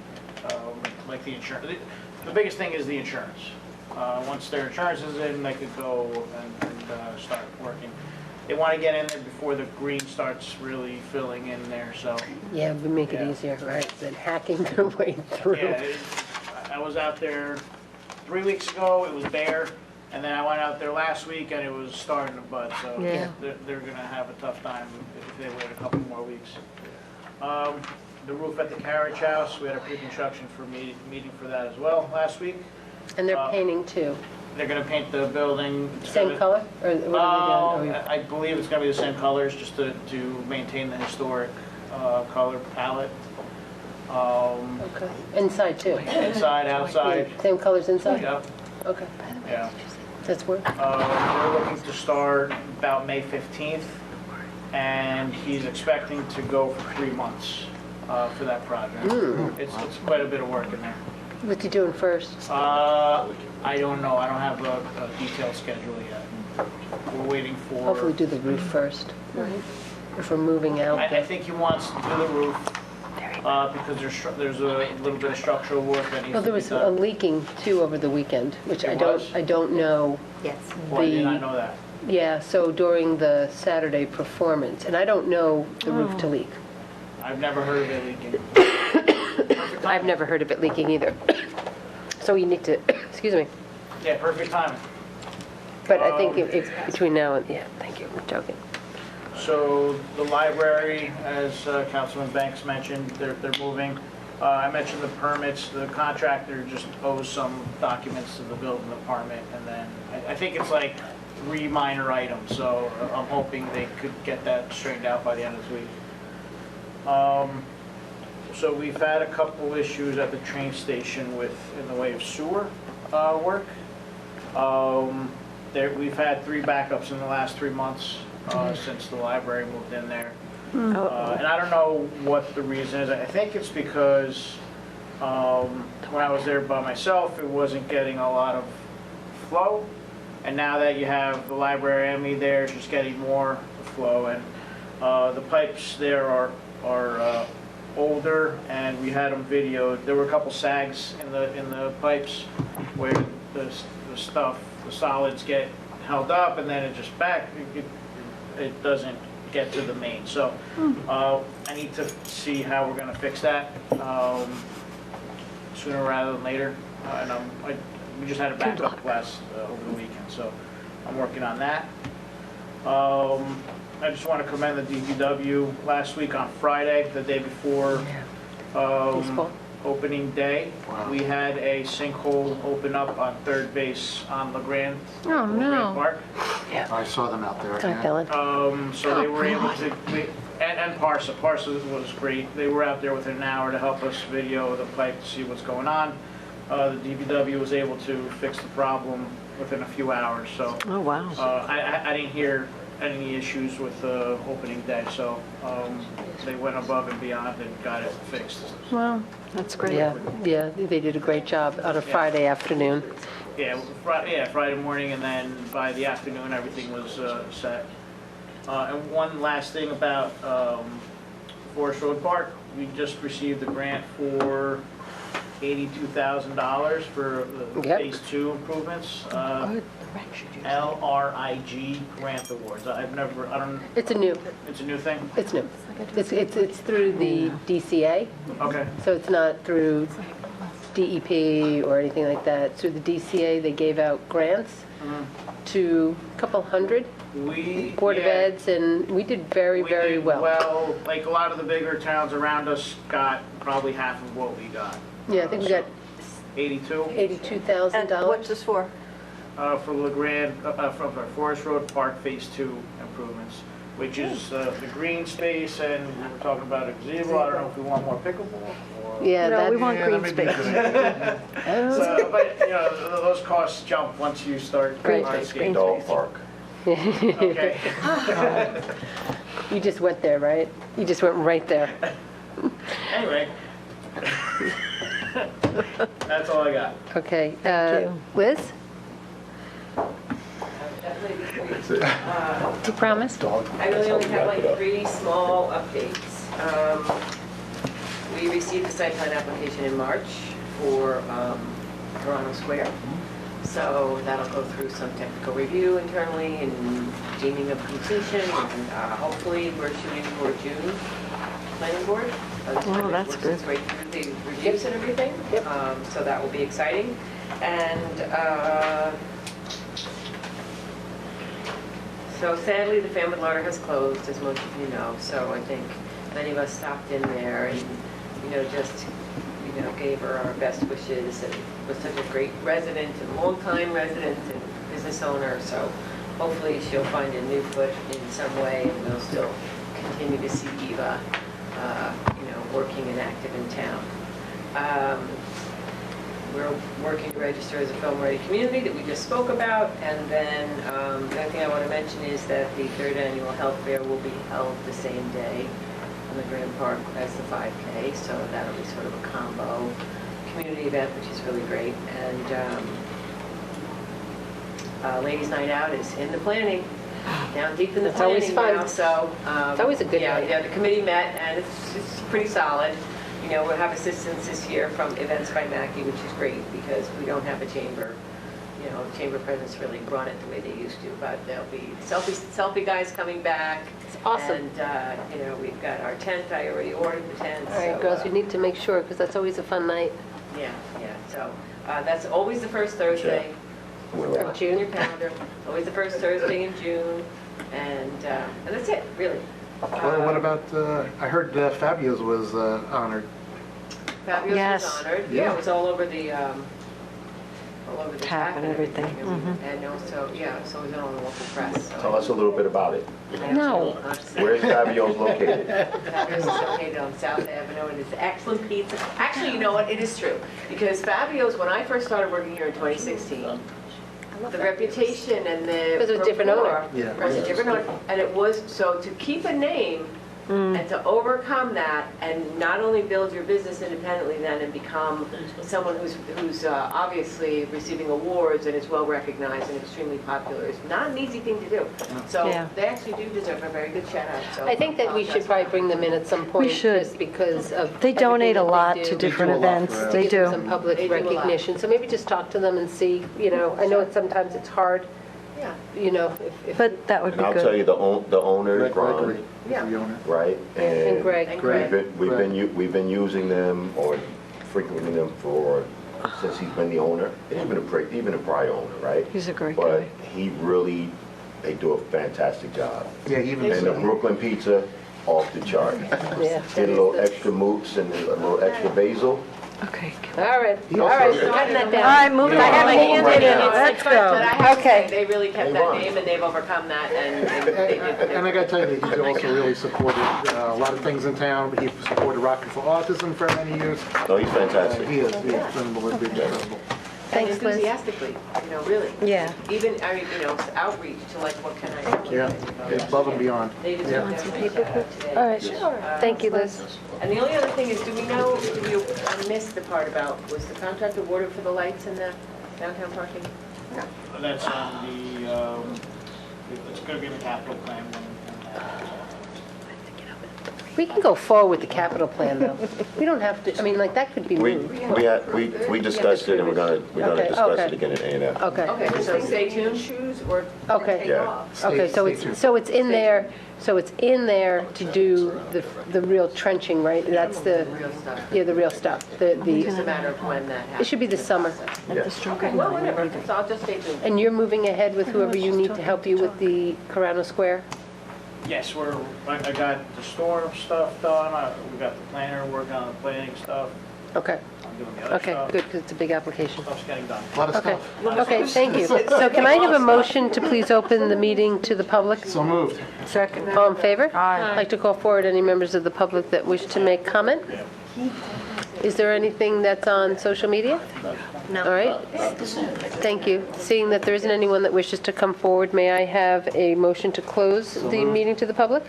Like the insurance, the biggest thing is the insurance. Once their insurance is in, they could go and start working. They want to get in there before the green starts really filling in there, so. Yeah, but make it easier, right, than hacking their way through. Yeah, I was out there 3 weeks ago, it was bare, and then I went out there last week and it was starting to bud, so Yeah. they're gonna have a tough time if they wait a couple more weeks. The roof at the Carriage House, we had a pre-construction meeting for that as well last week. And they're painting too. They're gonna paint the building. Same color? Or what are they doing? I believe it's gonna be the same colors, just to maintain the historic color palette. Okay. Inside too? Inside, outside. Same colors inside? Yep. Okay. Yeah. That's work. We're looking to start about May 15th, and he's expecting to go for 3 months for that project. It's quite a bit of work in there. What's he doing first? I don't know. I don't have a detailed schedule yet. We're waiting for. Hopefully do the roof first, right? If we're moving out. I think he wants to do the roof because there's a little bit of structural work that needs Well, to there be was a done. leaking too over the weekend, which There I don't know. Yes. Why did I know that? Yeah, so during the Saturday performance, and I don't know the roof to leak. I've never heard of it leaking. I've never heard of it leaking either. So you need to, excuse me. Yeah, perfect timing. But I think it's between now and, yeah, thank you, I'm joking. So the library, as Councilman Banks mentioned, they're moving. I mentioned the permits. The contractor just owes some documents to the building department, and then I think it's like 3 minor items. So I'm hoping they could get that straightened out by the end of this week. So we've had a couple issues at the train station in the way of sewer work. We've had 3 backups in the last 3 months since the library moved in there. And I don't know what the reason is. I think it's because when I was there by myself, it wasn't getting a lot of flow. And now that you have the library and me there, it's just getting more flow. And the pipes there are older, and we had them videoed. There were a couple sags in the pipes where the solids get held up, and then it just it doesn't get to the main. So I need to see how we're going to fix that sooner rather than later. And we just had a backup over the weekend, so I'm working on that. I just want to commend the DPW. Last week on Friday, the day before opening day, we had a sinkhole open up on third base on LeGrand Park. Yeah. I saw them out there. So they were able to, and Parsa was great. They were out there within an hour to help us video the pipe to see what's going on. The DPW was able to fix the problem within a few hours. So Oh, wow. I didn't hear any issues with the opening day, so they went above and beyond and got it fixed. Wow, that's great. Yeah, they did a great job on a Friday afternoon. Yeah, Friday morning, and then by the afternoon, everything was set. And one last thing about Forest Road Park, we just received a grant for $82,000 for the Phase 2 improvements. LRIG grant awards. I don't. It's a new thing? It's new. It's through the DCA. Okay. So it's not through DEP or anything like that. It's through the DCA. They gave out grants to a couple hundred Board of Eds, and we did very, very well. Well, like a lot of the bigger towns around us got probably half of what we got. Yeah, I think we got 82 $82,000. And what's this for? for LeGrand, from Forest Road Park Phase 2 improvements, which is the green space, and we were talking about a gazebo. I don't know if we want more pickleball or... Yeah, No, we want green that may be space. good. So, but, you know, those costs jump once you start Green ice space, skating. Dog park. Okay. You just went there, right? You just went right there. Anyway. That's all I got. Okay. Liz? You promise? I really only have like 3 small updates. We received the site plan application in March for Toronto Square. So that'll go through some technical review internally and deeming of completion. And hopefully we're shooting for June planning board. Oh, that's good. Right through the reviews and everything. So that will be exciting. And so sadly, the Fanwood Larder has closed, as most of you know. So I think many of us stopped in there and, just, gave her our best wishes, and was such a great resident and longtime resident and business owner. So hopefully she'll find a new foot in some way, and we'll still continue to see Eva, working and active in town. We're working to register as a film-ready community that we just spoke about, and then the other thing I want to mention is that the 3rd annual health fair will be held the same day on the Grand Park as the 5K, so that'll be sort of a combo community event, which is really great. And Ladies' Night Out is in the planning, down deep in the That's always planning fun. now, so. It's always a good yeah, night. Yeah, the committee met, and it's pretty solid. We'll have assistance this year from Events by Mackey, which is great because we don't have a chamber. Chamber presence really run it the way they used to, but there'll be selfie guys coming back. It's awesome. And, we've got our tent. I already ordered the tent. All right, so, girls, we need to make sure, because that's always a fun night. Yeah. So that's always the first Thursday. Of June. Your calendar. Always the first Thursday in June. And that's it, really. What about, I heard Fabio's was honored. Fabio's Yes. was honored. Yeah, it was all over the Tap and everything. And also, so it was in all the local press. So Tell us a little bit about it. No. Where's Fabio's located? Fabio's is located on South Avenue, and it's excellent pizza. Actually, you know what? It is true. Because Fabio's, when I first started working here in 2016, the reputation and the... Because it was a different owner. Yeah. It was a different owner. And it was, so to keep a name and to overcome that and not only build your business independently then and become someone who's obviously receiving awards and is well recognized and extremely popular is not an easy thing to do. So Yeah. they actually do deserve a very good shout out. So I think that we should probably bring them in at some point. should. Just because of They donate a everything that lot they to do. different do a lot events. for us. They Give them do. some public They do a lot. recognition. So maybe just talk to them and see, I know sometimes it's hard, yeah. if. But that would And be I'll tell good. you, the owner, Greg Ron, Gregory is Yeah. the owner. right? And Greg. And We've been using them or frequenting them since he's been the owner, even a prior owner, right? He's a great But guy. they do a fantastic job. Yeah, even And the Brooklyn pizza, off the chart. Yeah. Get a little extra mousse and a little extra basil. Okay. All right, He all also- right, so cutting that All down. right, moving I have on. a hand in it. Let's But I have to go. say, they really kept that name and they've overcome that and they did. And I gotta tell you, that he's also really supported a lot of things in town, but he supported Rocket for Autism for many years. No, he's fantastic. He is unbelievably incredible. And Thanks, Liz. enthusiastically, really. Yeah. Even, outreach to like, what can I do? Yeah, above and beyond. They deserve Yeah. their paper today. All right, sure. Thank you, Liz. And the only other thing is, I missed the part about, was the contract awarded for the lights in the downtown parking? That's on it's going to be in the capital plan when We can go forward with the capital plan, though. We don't have to, I mean, like, that could be moved. We discussed it, and we're gonna Okay, discuss okay. it again at A&M. Okay. Okay, so stay tuned. Choose or Okay. take Yeah. off. Okay, so it's in there, to do the real trenching, right? That's the, Real stuff. yeah, the real stuff. It's just a matter of when that It happens. should be this summer. Okay, well, whatever, so I'll just stay tuned. And you're moving ahead with whoever you need to help you with the Carano Square? Yes, I got the store stuff done, we got the planner working on the planning stuff, Okay, I'm doing the other okay, stuff. good, because it's a big application. Stuff's getting done. Okay, okay, thank you. So can I have a motion to please open the meeting to the public? So moved. Second. All in favor? Aye. I'd like to call forward any members of the public that wish to make comment. Is there anything that's on social media? No. All right. Thank you. Seeing that there isn't anyone that wishes to come forward, may I have a motion to close the meeting to the public?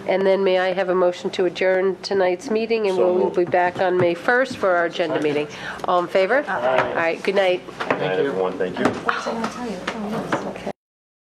And then may I have a motion to adjourn tonight's meeting, and we'll be back on May 1st for our agenda meeting. All in favor? All right, good night. Good night, everyone, thank you. What was I going to tell you? Oh,